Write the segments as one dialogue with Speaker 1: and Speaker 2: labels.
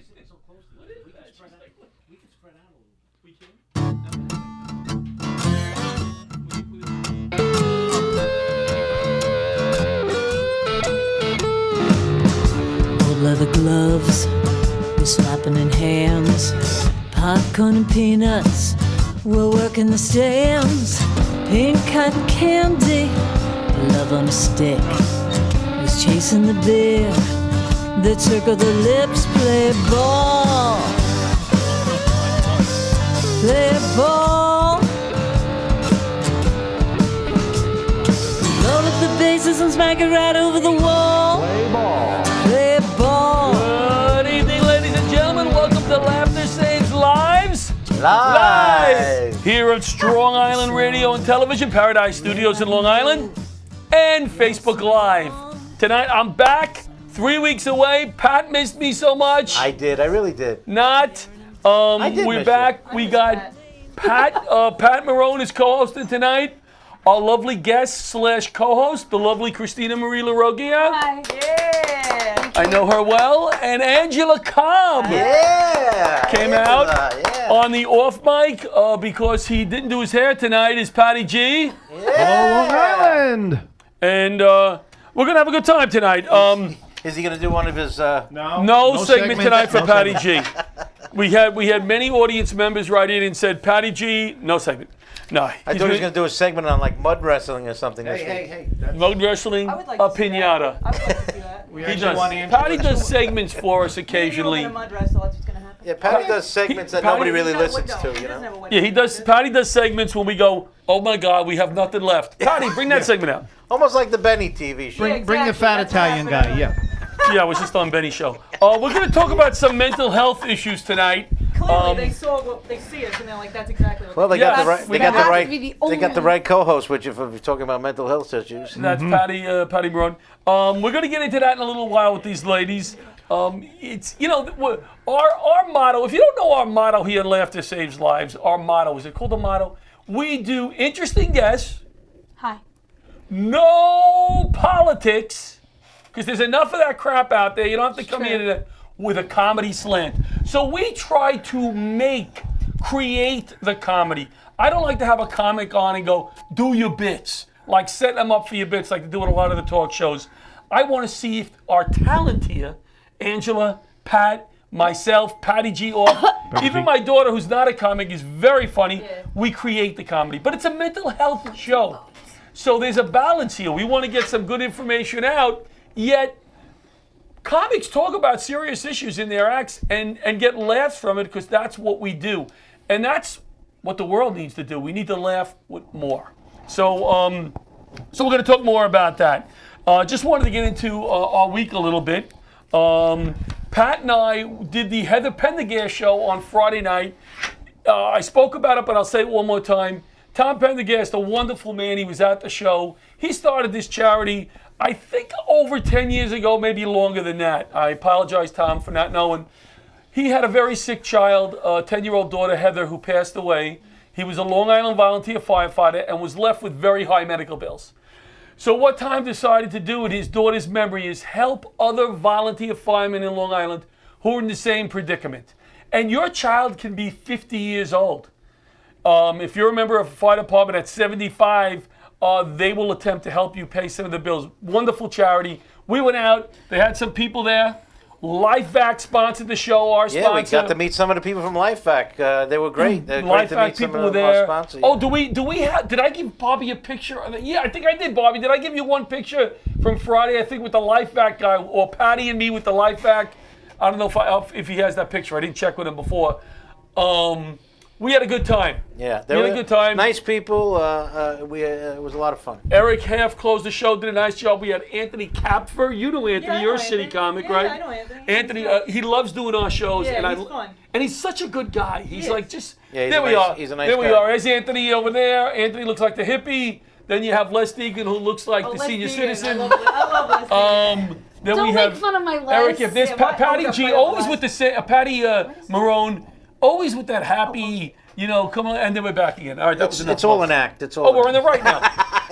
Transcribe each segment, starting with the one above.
Speaker 1: so close to
Speaker 2: What
Speaker 1: it.
Speaker 2: is
Speaker 1: We
Speaker 2: that?
Speaker 1: can spread
Speaker 2: She's
Speaker 1: out.
Speaker 2: like, what?
Speaker 1: We can spread out a little bit.
Speaker 2: We can?
Speaker 3: Old leather gloves, we're slapping in hands. Popcorn and peanuts, we're working the stands. Pink cotton candy, love on a stick. Was chasing the beer that circle the lips. Play ball, play ball. Load up the bases and smack it right over the wall.
Speaker 4: Play ball.
Speaker 3: Play ball.
Speaker 2: Good evening, ladies and gentlemen. Welcome to Laughter Saves Lives.
Speaker 4: Live.
Speaker 2: Here at Strong Island Radio and Television, Paradise Studios in Long Island, and Facebook Live. Tonight, I'm back. 3 weeks away. Pat missed me so much.
Speaker 4: I did. I really did.
Speaker 2: Not.
Speaker 4: did
Speaker 2: We're
Speaker 4: miss
Speaker 2: back. We got Pat. Pat Marone is co-hosting tonight. Our lovely guest slash co-host, the lovely Christina Marie LaRoggia.
Speaker 5: Hi. Yeah.
Speaker 2: I know her well. And Angela Cobb
Speaker 4: Yeah.
Speaker 2: came
Speaker 4: Angela,
Speaker 2: out
Speaker 4: Yeah.
Speaker 2: on the off mic because he didn't do his hair tonight. Is Patty G.
Speaker 4: Long Island.
Speaker 2: And we're going to have a good time tonight.
Speaker 4: Is he going to do one of his?
Speaker 2: No segment tonight for Patty G. We had many audience members write in and said, Patty G, no segment. No.
Speaker 4: I thought he was going to do a segment on like mud wrestling or something this week.
Speaker 2: Mud wrestling,
Speaker 5: I would like
Speaker 2: a
Speaker 5: to see
Speaker 2: pinata.
Speaker 5: that. I would like to see that.
Speaker 2: He does. Patty does segments for us occasionally.
Speaker 5: Maybe we're gonna mud wrestle. That's what's gonna happen.
Speaker 4: Yeah, Patty does segments that
Speaker 2: Patty-
Speaker 4: nobody really
Speaker 5: No,
Speaker 4: listens
Speaker 5: no,
Speaker 4: to.
Speaker 5: he
Speaker 4: You
Speaker 5: doesn't have
Speaker 4: know.
Speaker 5: a wedding
Speaker 2: Yeah, he does.
Speaker 5: dress.
Speaker 2: Patty does segments when we go, oh my God, we have nothing left. Patty, bring that segment out.
Speaker 4: Almost like the Benny TV show.
Speaker 5: Yeah,
Speaker 6: Bring the
Speaker 5: exactly.
Speaker 6: fat
Speaker 5: That's
Speaker 6: Italian
Speaker 5: what happened
Speaker 6: guy, yeah.
Speaker 2: Yeah, it was just on Benny's show. We're going to talk about some mental health issues tonight.
Speaker 5: Clearly, they saw what they see us, and they're like, "That's exactly what."
Speaker 4: Well, they
Speaker 2: Yes.
Speaker 4: got the right. They
Speaker 2: We
Speaker 4: got
Speaker 2: have
Speaker 4: the
Speaker 2: to
Speaker 4: right.
Speaker 5: be the
Speaker 4: They
Speaker 5: only
Speaker 4: got the
Speaker 5: one.
Speaker 4: right co-host, which if we're talking about mental health issues.
Speaker 2: That's Patty Marone. We're going to get into that in a little while with these ladies. It's, you know, our motto, if you don't know our motto here at Laughter Saves Lives, our motto, is it called a motto? We do interesting guests,
Speaker 5: Hi.
Speaker 2: no politics, because there's enough of that crap out there. You don't have to come here with a comedy slant. So we try to create the comedy. I don't like to have a comic on and go, do your bits. Like set them up for your bits like they do with a lot of the talk shows. I want to see if our talent here, Angela, Pat, myself, Patty G, or even my daughter who's not a comic is very funny.
Speaker 5: Yeah.
Speaker 2: We create the comedy. But it's a mental health show. So there's a balance here. We want to get some good information out, yet comics talk about serious issues in their acts and get laughs from it because that's what we do. And that's what the world needs to do. We need to laugh with more. So we're going to talk more about that. Just wanted to get into our week a little bit. Pat and I did the Heather Pendergast show on Friday night. I spoke about it, but I'll say it one more time. Tom Pendergast, a wonderful man, he was at the show. He started this charity, I think over 10 years ago, maybe longer than that. I apologize, Tom, for not knowing. He had a very sick child, a 10-year-old daughter, Heather, who passed away. He was a Long Island volunteer firefighter and was left with very high medical bills. So what Tom decided to do in his daughter's memory is help other volunteer firemen in Long Island who are in the same predicament. And your child can be 50 years old. If you're a member of a fire department at 75, they will attempt to help you pay some of the bills. Wonderful charity. We went out. They had some people there. LifeVac sponsored the show. Our sponsor.
Speaker 4: Yeah, we got to meet some of the people from LifeVac. They were great. They're great to
Speaker 2: LifeVac
Speaker 4: meet some
Speaker 2: people were
Speaker 4: of our
Speaker 2: there.
Speaker 4: sponsors.
Speaker 2: Oh, did I give Bobby a picture? Yeah, I think I did, Bobby. Did I give you one picture from Friday, I think, with the LifeVac guy, or Patty and me with the LifeVac? I don't know if he has that picture. I didn't check with him before. We had a good time.
Speaker 4: Yeah,
Speaker 2: We had a good time.
Speaker 4: Nice people. It was a lot of fun.
Speaker 2: Eric Half closed the show, did a nice job. We had Anthony Kapfer. You know Anthony.
Speaker 5: Yeah, I
Speaker 2: You're a
Speaker 5: know
Speaker 2: city
Speaker 5: Anthony.
Speaker 2: comic,
Speaker 5: Yeah,
Speaker 2: right?
Speaker 5: I know Anthony.
Speaker 2: Anthony, he loves doing our shows.
Speaker 5: Yeah,
Speaker 2: and
Speaker 5: he's fun.
Speaker 2: And he's such a good guy. He's
Speaker 5: He
Speaker 2: like
Speaker 5: is.
Speaker 2: just,
Speaker 4: Yeah, he's
Speaker 2: there
Speaker 4: a
Speaker 2: we
Speaker 4: nice-
Speaker 2: are.
Speaker 4: he's a nice
Speaker 2: there we
Speaker 4: guy.
Speaker 2: are. There's Anthony over there. Anthony looks like the hippie. Then you have Les Deegan, who looks like the
Speaker 5: Les
Speaker 2: senior
Speaker 5: Deegan.
Speaker 2: citizen.
Speaker 5: I love Les Deegan.
Speaker 2: Then
Speaker 7: Don't
Speaker 2: we
Speaker 7: make
Speaker 2: have
Speaker 7: fun of my
Speaker 2: Eric.
Speaker 7: Les.
Speaker 2: If there's
Speaker 5: Yeah, what?
Speaker 2: Patty
Speaker 5: Oh,
Speaker 2: G,
Speaker 5: yeah,
Speaker 2: always
Speaker 5: Les.
Speaker 2: with the same. Patty Marone, always with that happy. You know, come on, and then we're back again. All right, that was enough.
Speaker 4: It's all an act. It's all.
Speaker 2: Oh, we're in the right now.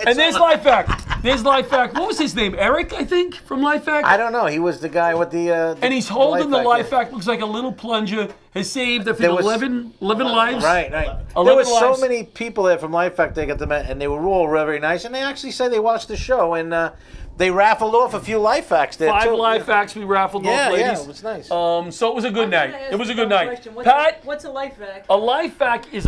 Speaker 2: And there's LifeVac. There's Life Act. What was his name? Eric, I think, from Life Act.
Speaker 4: I don't know. He was the guy with the.
Speaker 2: And he's holding the
Speaker 4: Life
Speaker 2: Life Act. Looks like a little plunger. Has saved, I think,
Speaker 4: There was-
Speaker 2: 11 lives.
Speaker 4: Right. There
Speaker 2: 11
Speaker 4: was so
Speaker 2: lives.
Speaker 4: many people there from Life Act. They got them, and they were all very nice. And they actually say they watched the show, and they raffled off a few Life Acts there
Speaker 2: 5
Speaker 4: too.
Speaker 2: Life Acts we raffled off,
Speaker 4: Yeah,
Speaker 2: ladies.
Speaker 4: it was nice.
Speaker 2: So it was a good night. It was a good night.
Speaker 5: What's
Speaker 2: Pat,
Speaker 5: what's a life act?
Speaker 2: a Life Act is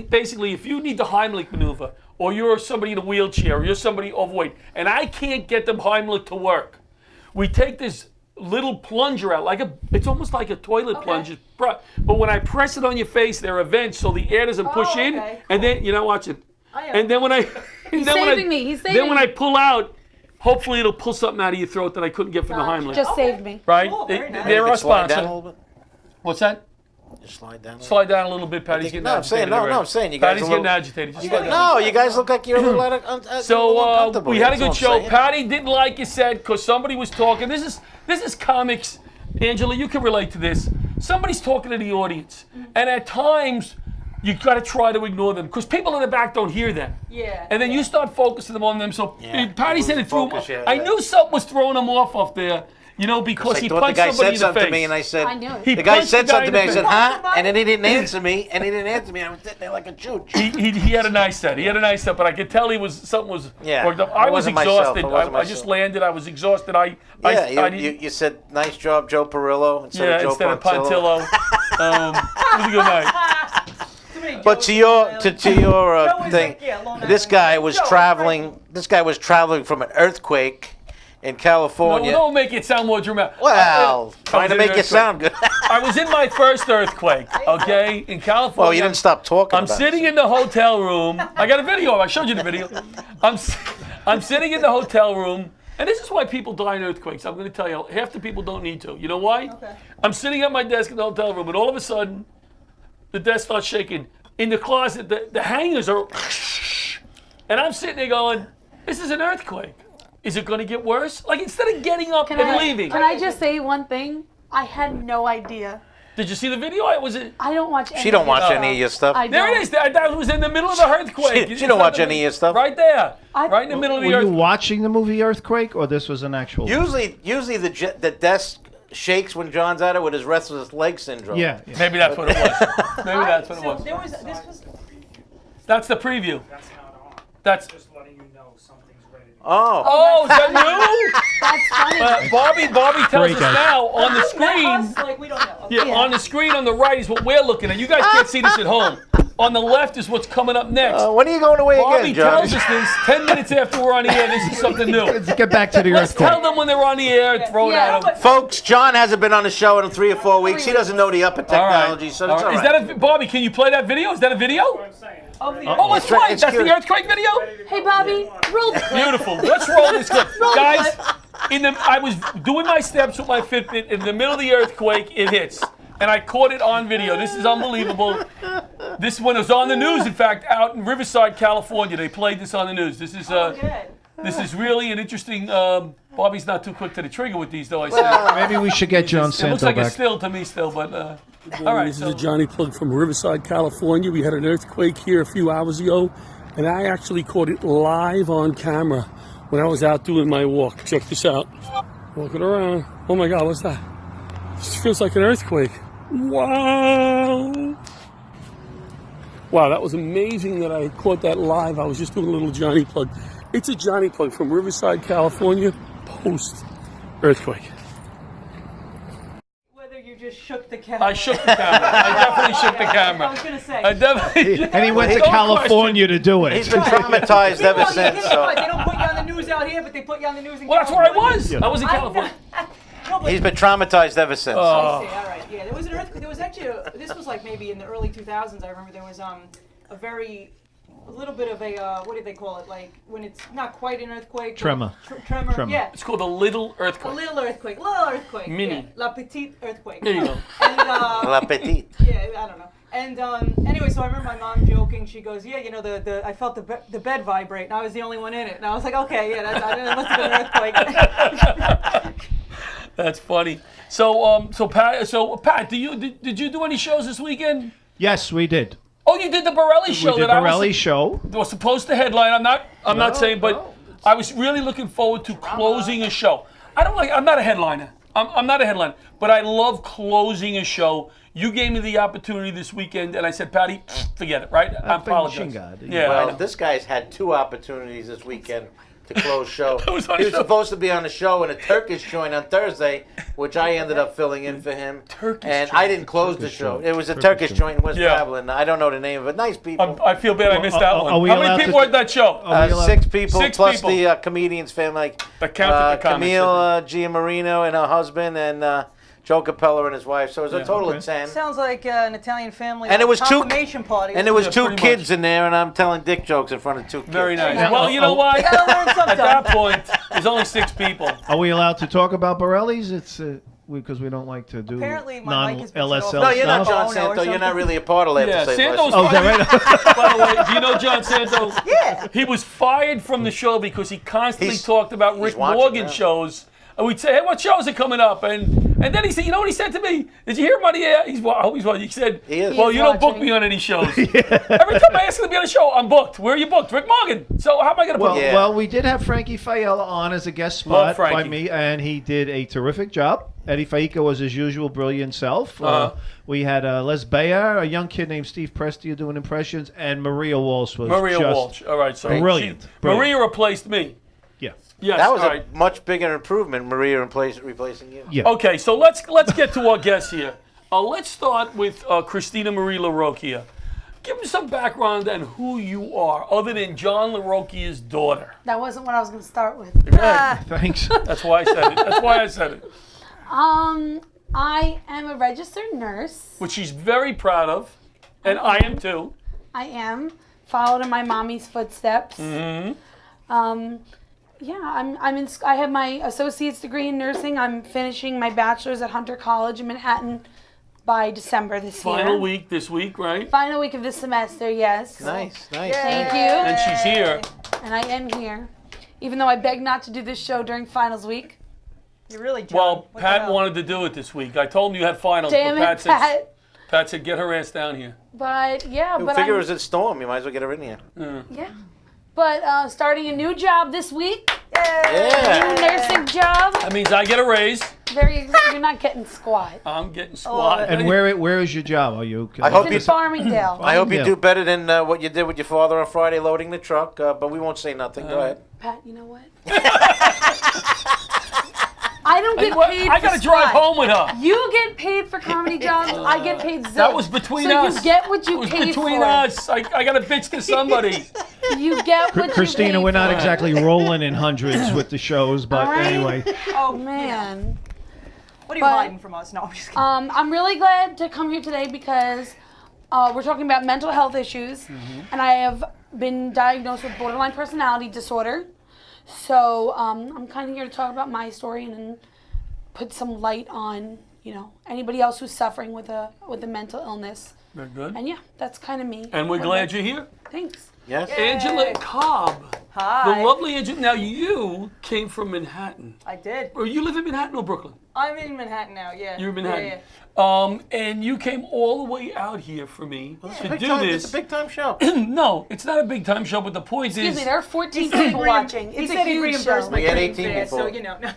Speaker 2: basically if you need the Heimlich maneuver, or you're somebody in a wheelchair, or you're somebody overweight, and I can't get them Heimlich to work, we take this little plunger out, it's almost like a toilet plunger. But when I press it on your face, there are vents so the air doesn't push in,
Speaker 5: okay,
Speaker 2: and then watch it.
Speaker 5: I am.
Speaker 2: And then when I
Speaker 3: He's saving me. He's saving
Speaker 2: then when
Speaker 3: me.
Speaker 2: I pull out, hopefully it'll pull something out of your throat that I couldn't get from the Heimlich.
Speaker 3: Just saved me.
Speaker 2: right?
Speaker 5: Cool, very nice.
Speaker 2: They're
Speaker 4: You
Speaker 2: our
Speaker 4: could slide down a
Speaker 2: sponsor.
Speaker 4: little bit.
Speaker 2: What's that?
Speaker 4: Just slide down. A little.
Speaker 2: Slide down a little bit, Patty's getting
Speaker 4: No, I'm
Speaker 2: agitated.
Speaker 4: saying no.
Speaker 2: already.
Speaker 4: I'm saying you guys.
Speaker 2: Patty's
Speaker 4: are a little-
Speaker 2: getting agitated. Just slide down.
Speaker 4: No, you guys look like you're a little uncomfortable.
Speaker 2: So we had a good show.
Speaker 4: Pat.
Speaker 2: Patty didn't like his set because somebody was talking. This is comics. Angela, you can relate to this. Somebody's talking to the audience, and at times you got to try to ignore them because people in the back don't hear them.
Speaker 5: Yeah.
Speaker 2: And then you start focusing them on them. So
Speaker 4: Yeah.
Speaker 2: Patty said it threw him.
Speaker 4: Focus, yeah.
Speaker 2: I knew something was throwing him off there. Because
Speaker 4: I
Speaker 2: he
Speaker 4: thought the
Speaker 2: punched
Speaker 4: guy
Speaker 2: somebody
Speaker 4: said
Speaker 2: in the
Speaker 4: something
Speaker 2: face.
Speaker 4: to me, and I said,
Speaker 3: I knew it.
Speaker 2: He
Speaker 4: the guy
Speaker 2: punched
Speaker 4: said
Speaker 2: the guy
Speaker 4: something to me.
Speaker 2: in
Speaker 4: I
Speaker 2: the
Speaker 4: said,
Speaker 2: face.
Speaker 4: huh? And then he didn't answer me, I was sitting there like a chooch.
Speaker 2: He had a nice set. But I could tell something was
Speaker 4: Yeah,
Speaker 2: worked up.
Speaker 4: it
Speaker 2: I was
Speaker 4: wasn't myself.
Speaker 2: exhausted.
Speaker 4: It wasn't
Speaker 2: I just
Speaker 4: myself.
Speaker 2: landed. I was exhausted. I
Speaker 4: Yeah,
Speaker 2: didn't.
Speaker 4: you said, nice job, Joe Perillo, instead of Joe
Speaker 2: Instead of
Speaker 4: Pontillo.
Speaker 2: Pontillo. It was a good night.
Speaker 4: But to your
Speaker 5: Joe was
Speaker 4: thing,
Speaker 5: like, yeah, Long
Speaker 4: this
Speaker 5: Island.
Speaker 4: guy was
Speaker 5: Joe,
Speaker 4: traveling. This guy was traveling from an earthquake in California.
Speaker 2: Don't make it sound more dramatic.
Speaker 4: Well,
Speaker 2: I
Speaker 4: trying
Speaker 2: was
Speaker 4: to
Speaker 2: in
Speaker 4: make
Speaker 2: an
Speaker 4: you
Speaker 2: earthquake.
Speaker 4: sound good.
Speaker 2: I was in my first earthquake, okay, in California.
Speaker 4: Well, you didn't stop talking.
Speaker 2: I'm
Speaker 4: about
Speaker 2: sitting
Speaker 4: it.
Speaker 2: in the hotel room. I got a video. I showed you the video. I'm sitting in the hotel room, and this is why people die in earthquakes. I'm going to tell you, half the people don't need to. You know why?
Speaker 5: Okay.
Speaker 2: I'm sitting at my desk in the hotel room, and all of a sudden, the desk starts shaking. In the closet, the hangers are, and I'm sitting there going, "This is an earthquake. Is it going to get worse?" Like instead of getting up and leaving.
Speaker 3: Can I just say one thing? I had no idea.
Speaker 2: Did you see the video? I
Speaker 3: don't watch any
Speaker 4: She don't
Speaker 3: of
Speaker 4: watch
Speaker 3: your
Speaker 4: any of
Speaker 3: stuff.
Speaker 4: your stuff.
Speaker 3: I
Speaker 2: There
Speaker 3: don't.
Speaker 2: it is. That was in the middle of the earthquake.
Speaker 4: She don't watch any of your stuff.
Speaker 2: Right there.
Speaker 3: I-
Speaker 2: Right in the middle of the
Speaker 6: Were you
Speaker 2: earthquake.
Speaker 6: watching the movie Earthquake, or this was an actual?
Speaker 4: Usually the desk shakes when John's at it with his restless leg syndrome.
Speaker 6: Yeah.
Speaker 2: Maybe that's what it was. Maybe that's what it
Speaker 5: So
Speaker 2: was.
Speaker 5: there was this was
Speaker 2: That's the preview.
Speaker 1: That's not on.
Speaker 2: That's.
Speaker 1: Just letting you know something's ready to go.
Speaker 4: Oh.
Speaker 2: Oh, is that new?
Speaker 3: That's funny.
Speaker 2: Bobby tells
Speaker 6: Great
Speaker 2: us
Speaker 6: guy.
Speaker 2: now on the
Speaker 5: Not
Speaker 2: screen.
Speaker 5: us, like we don't know.
Speaker 2: Yeah, on the screen on the right is what we're looking at. You guys can't see this at home. On the left is what's coming up next.
Speaker 4: When are you going away
Speaker 2: Bobby
Speaker 4: again, John?
Speaker 2: tells us this 10 minutes after we're on the air. This is something new.
Speaker 6: Let's get back to the
Speaker 2: Let's tell
Speaker 6: Earthquake.
Speaker 2: them when they're on the air, throw it
Speaker 3: Yeah,
Speaker 2: at them.
Speaker 4: Folks, John hasn't been on the show in 3 or 4 weeks. He doesn't know the upper
Speaker 2: All right.
Speaker 4: technology, so that's all right.
Speaker 2: Is that a Bobby? Can you play that video? Is that a video?
Speaker 1: I'm saying.
Speaker 5: Of the
Speaker 2: Oh, let's
Speaker 4: It's right-
Speaker 2: play it.
Speaker 4: it's
Speaker 2: That's the
Speaker 4: good.
Speaker 2: earthquake video.
Speaker 3: Hey, Bobby, roll the clip.
Speaker 2: Beautiful. Let's roll this clip, guys. I was doing my steps with my Fitbit. In the middle of the earthquake, it hits, and I caught it on video. This is unbelievable. This one was on the news. In fact, out in Riverside, California, they played this on the news. This is
Speaker 5: good.
Speaker 2: this is really an interesting. Bobby's not too quick to the trigger with these, though. I said.
Speaker 6: Maybe we should get John
Speaker 2: It looks
Speaker 6: Santo
Speaker 2: like
Speaker 6: back.
Speaker 2: it's still to me, but all right. This is a Johnny Plug from Riverside, California. We had an earthquake here a few hours ago, and I actually caught it live on camera when I was out doing my walk. Check this out. Walking around. Oh my God, what's that? This feels like an earthquake. Wow. Wow, that was amazing that I caught that live. I was just doing a little Johnny Plug. It's a Johnny Plug from Riverside, California, post-earthquake.
Speaker 5: Whether you just shook the camera.
Speaker 2: I shook the camera. I definitely shook the
Speaker 5: I
Speaker 2: camera.
Speaker 5: was gonna say.
Speaker 2: I definitely.
Speaker 6: And he went to
Speaker 2: Don't
Speaker 6: California to do
Speaker 4: He's
Speaker 6: it.
Speaker 4: been traumatized ever
Speaker 5: Well, you
Speaker 4: since.
Speaker 5: think about it, they don't put you on the news out here, but they put you on the news in
Speaker 2: Well, that's where I
Speaker 5: California.
Speaker 2: was. I was in
Speaker 5: I know.
Speaker 2: California.
Speaker 5: No, but
Speaker 4: He's been traumatized ever since.
Speaker 5: I see. All right. Yeah, there was an earthquake. There was actually this was like maybe in the early 2000s. I remember there was a little bit of a what do they call it? Like when it's not quite an earthquake. but
Speaker 6: Tremor.
Speaker 5: Tremor.
Speaker 6: Tremor.
Speaker 5: Yeah.
Speaker 2: It's called a little
Speaker 5: A
Speaker 2: earthquake.
Speaker 5: little earthquake.
Speaker 2: Mini.
Speaker 5: Yeah. La petite earthquake.
Speaker 2: There you go.
Speaker 5: And,
Speaker 4: La petite.
Speaker 5: yeah, I don't know. And anyway, so I remember my mom joking. She goes, "Yeah, you know, I felt the bed vibrate, and I was the only one in it." And I was like, "Okay, yeah, that must have been an earthquake."
Speaker 2: That's funny. So Pat, did you do any shows this weekend?
Speaker 6: Yes, we did.
Speaker 2: Oh, you did the Borelli show
Speaker 6: We did
Speaker 2: that
Speaker 6: Borelli show.
Speaker 2: I was supposed to headline. I'm not saying, but I was really looking forward to closing a show. I'm not a headliner. I'm not a headliner, but I love closing a show. You gave me the opportunity this weekend, and I said, Patty, forget it, right? I apologize. Yeah, I
Speaker 4: Well,
Speaker 2: know.
Speaker 4: this guy's had 2 opportunities this weekend to close show.
Speaker 2: He was on
Speaker 4: He
Speaker 2: a
Speaker 4: was
Speaker 2: show.
Speaker 4: supposed to be on the show in a Turkish joint on Thursday, which I ended up filling in for him.
Speaker 2: Turkish
Speaker 4: and
Speaker 2: joint.
Speaker 4: I didn't close the show.
Speaker 6: joint.
Speaker 4: It was a
Speaker 6: Turkish
Speaker 4: Turkish joint in West
Speaker 2: Yeah.
Speaker 4: Babylon. I don't know the name of it. Nice people.
Speaker 2: I feel bad I missed that one.
Speaker 6: are we
Speaker 2: How
Speaker 6: allowed
Speaker 2: many
Speaker 6: to-
Speaker 2: people were at that show?
Speaker 6: Are we allowed-
Speaker 4: 6 people
Speaker 2: 6
Speaker 4: plus
Speaker 2: people.
Speaker 4: the comedians family, like
Speaker 2: That counted the comics,
Speaker 4: Camille
Speaker 2: I
Speaker 4: Giamarino and her husband, and Joe Capella and his wife. So it was a total
Speaker 6: okay.
Speaker 4: of 10.
Speaker 5: Sounds like an Italian family.
Speaker 4: And it was 2
Speaker 5: confirmation party.
Speaker 4: And there was
Speaker 2: Yeah,
Speaker 4: 2
Speaker 2: pretty
Speaker 4: kids
Speaker 2: much.
Speaker 4: in there, and I'm telling dick jokes in front of 2 kids.
Speaker 2: Very nice.
Speaker 6: Now,
Speaker 2: Well, you know what?
Speaker 5: gotta learn
Speaker 2: At
Speaker 5: sometime.
Speaker 2: that point, there's only 6 people.
Speaker 6: Are we allowed to talk about Borelli's? It's because we don't like to do
Speaker 5: Apparently my mic has been
Speaker 6: non-LSL
Speaker 5: turned
Speaker 4: No,
Speaker 5: off.
Speaker 4: you're not
Speaker 5: Oh,
Speaker 4: John
Speaker 5: no, or
Speaker 4: Santo. You're not
Speaker 5: something.
Speaker 4: really a part of Laugh
Speaker 2: Yeah,
Speaker 4: to Save
Speaker 2: Santo's
Speaker 4: Lives.
Speaker 6: Oh, is that right?
Speaker 2: By the way, do you know John Santos?
Speaker 5: Yeah.
Speaker 2: He was fired from the show because he constantly
Speaker 4: He's-
Speaker 2: talked about
Speaker 4: he's
Speaker 2: Rick
Speaker 4: watching
Speaker 2: Morgan
Speaker 4: now.
Speaker 2: shows. And we'd say, hey, what shows are coming up? And then he said, you know what he said to me? Did you hear about the He's watching. He said,
Speaker 4: He is.
Speaker 2: well,
Speaker 5: He is
Speaker 2: you don't book
Speaker 5: watching.
Speaker 2: me on any shows. Every time I ask him to be on a show, I'm booked. Where are you booked? Rick Morgan. So how am I going to book
Speaker 6: Well,
Speaker 2: you?
Speaker 4: Yeah.
Speaker 6: well, we did have Frankie Fayella on as a guest
Speaker 2: Love
Speaker 6: spot by
Speaker 2: Frankie.
Speaker 6: me, and he did a terrific job. Eddie Faika was his usual brilliant self.
Speaker 2: Uh-huh.
Speaker 6: We had Les Bayer, a young kid named Steve Prestia doing impressions, and Maria Walsh was
Speaker 2: Maria
Speaker 6: just
Speaker 2: Walsh. All right, so
Speaker 6: brilliant.
Speaker 2: she-
Speaker 6: Brilliant.
Speaker 2: Maria replaced me.
Speaker 6: Yeah.
Speaker 2: Yes,
Speaker 4: That was
Speaker 2: all
Speaker 4: a
Speaker 2: right.
Speaker 4: much bigger improvement, Maria replacing you.
Speaker 6: Yeah.
Speaker 2: Okay, so let's get to our guests here. Let's start with Christina Marie LaRocchia. Give me some background on who you are, other than John LaRocchia's daughter.
Speaker 7: That wasn't what I was going to start with.
Speaker 6: Thanks.
Speaker 2: That's why I said it. That's why I said it.
Speaker 7: I am a registered nurse.
Speaker 2: Which she's very proud of, and I am too.
Speaker 7: I am followed in my mommy's footsteps.
Speaker 2: Mm-hmm.
Speaker 7: Yeah, I'm in. I have my associate's degree in nursing. I'm finishing my bachelor's at Hunter College in Manhattan by December this year.
Speaker 2: Final week this week, right?
Speaker 7: Final week of this semester. Yes.
Speaker 4: Nice, nice.
Speaker 7: Thank you.
Speaker 2: And she's here.
Speaker 7: And I am here, even though I begged not to do this show during finals week.
Speaker 5: You're really John.
Speaker 2: Well,
Speaker 5: What the
Speaker 2: Pat
Speaker 5: hell?
Speaker 2: wanted to do it this week. I told him you had finals,
Speaker 7: Damn
Speaker 2: but
Speaker 7: it, Pat.
Speaker 2: Pat said, get her ass down here.
Speaker 7: But yeah,
Speaker 4: You
Speaker 7: but
Speaker 4: figure
Speaker 7: I'm,
Speaker 4: it was a storm. You might as well get her in here.
Speaker 7: yeah. But starting a new job this week. New
Speaker 4: Yeah.
Speaker 7: nursing job.
Speaker 2: That means I get a raise.
Speaker 7: You're not getting squat.
Speaker 2: I'm getting
Speaker 5: love
Speaker 2: squat.
Speaker 5: it.
Speaker 6: And where is your job? Are you?
Speaker 4: I hope
Speaker 7: It's
Speaker 4: you.
Speaker 7: in Farmingdale.
Speaker 4: I hope you
Speaker 6: Yeah.
Speaker 4: do better than what you did with your father on Friday loading the truck. But we won't say nothing. Go ahead.
Speaker 7: Pat, you know what? I don't get paid
Speaker 2: I
Speaker 7: for
Speaker 2: gotta drive
Speaker 7: squat.
Speaker 2: home with her.
Speaker 7: You get paid for comedy jobs. I get paid zilch.
Speaker 2: That was between
Speaker 7: so
Speaker 2: us.
Speaker 7: you get what you
Speaker 2: It was
Speaker 7: pay
Speaker 2: between
Speaker 7: for.
Speaker 2: us. I got to bitch to somebody.
Speaker 7: You get what
Speaker 6: Christina,
Speaker 7: you pay
Speaker 6: we're not
Speaker 7: for.
Speaker 6: exactly rolling in hundreds with the shows, but
Speaker 7: All right.
Speaker 6: anyway.
Speaker 7: Oh man.
Speaker 5: What are you
Speaker 7: But-
Speaker 5: hiding from us? No, I'm just kidding.
Speaker 7: I'm really glad to come here today because we're talking about mental health issues, and I have been diagnosed with borderline personality disorder. So I'm kind of here to talk about my story and put some light on, anybody else who's suffering with a mental illness.
Speaker 2: Very good.
Speaker 7: And yeah, that's kind of me.
Speaker 2: And we're glad you're here.
Speaker 7: Thanks.
Speaker 4: Yes.
Speaker 2: Angela Cobb.
Speaker 5: Hi.
Speaker 2: The lovely Angela. Now, you came from Manhattan.
Speaker 5: I did.
Speaker 2: Or you live in Manhattan or Brooklyn?
Speaker 5: I'm in Manhattan now. Yeah.
Speaker 2: You're in Manhattan.
Speaker 5: Yeah,
Speaker 2: And you came all the way out here for me to
Speaker 4: Big
Speaker 2: do
Speaker 4: time,
Speaker 2: this.
Speaker 4: It's a big time show.
Speaker 2: No, it's not a big time show, but the point
Speaker 7: Excuse
Speaker 2: is,
Speaker 7: me, there are 14
Speaker 5: He said
Speaker 7: people
Speaker 5: he
Speaker 7: watching.
Speaker 5: He
Speaker 7: It's
Speaker 5: said
Speaker 7: a
Speaker 5: he
Speaker 7: huge
Speaker 5: reimbursed
Speaker 7: show.
Speaker 5: my
Speaker 4: We had
Speaker 5: train
Speaker 4: 18
Speaker 5: fare,
Speaker 4: before.
Speaker 5: so no.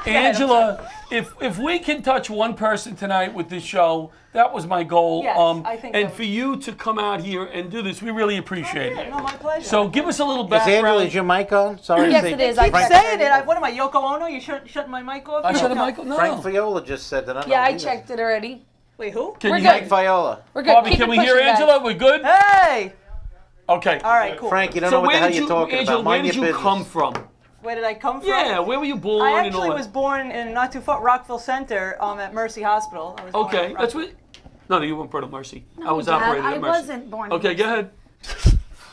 Speaker 2: Angela, if we can touch one person tonight with this show, that was my goal.
Speaker 5: Yes, I think
Speaker 2: and
Speaker 5: that
Speaker 2: for you to come out here and do this, we really appreciate it.
Speaker 5: No, my pleasure.
Speaker 2: So give us a little
Speaker 4: Is Angela,
Speaker 2: background.
Speaker 4: is your mic on? Sorry.
Speaker 7: Yes,
Speaker 4: to say-
Speaker 7: it is.
Speaker 5: Keep
Speaker 7: I
Speaker 5: saying it. What am I, Yoko Ono? You shutting my mic off?
Speaker 2: I
Speaker 5: No,
Speaker 2: shut the
Speaker 5: no.
Speaker 2: mic. No.
Speaker 4: Frank Viola just said that.
Speaker 7: Yeah, I checked it already.
Speaker 5: Wait, who?
Speaker 2: Can
Speaker 7: We're
Speaker 2: you
Speaker 7: good.
Speaker 4: Frank Viola.
Speaker 7: We're good.
Speaker 2: Bobby,
Speaker 7: Keep
Speaker 2: can
Speaker 7: it
Speaker 2: we hear
Speaker 7: pushing, guys.
Speaker 2: Angela? We're good?
Speaker 5: Hey!
Speaker 2: Okay.
Speaker 5: All right, cool.
Speaker 4: Frank, you don't
Speaker 2: So
Speaker 4: know what the
Speaker 2: where
Speaker 4: hell
Speaker 2: did
Speaker 4: you're
Speaker 2: you,
Speaker 4: talking
Speaker 2: Angela,
Speaker 4: about.
Speaker 2: where
Speaker 4: Mind
Speaker 2: did
Speaker 4: your
Speaker 2: you
Speaker 4: business.
Speaker 2: come from?
Speaker 5: Where did I come from?
Speaker 2: Yeah, where were you born
Speaker 5: I
Speaker 2: and all
Speaker 5: actually
Speaker 2: that?
Speaker 5: was born in not too far, Rockville Center, at Mercy Hospital. I was born
Speaker 2: Okay,
Speaker 5: in
Speaker 2: that's
Speaker 5: Rockville.
Speaker 2: what. No, you weren't part of Mercy. I was
Speaker 7: Dad,
Speaker 2: operated
Speaker 7: I
Speaker 2: at Mercy.
Speaker 7: wasn't born.
Speaker 2: Okay, go ahead.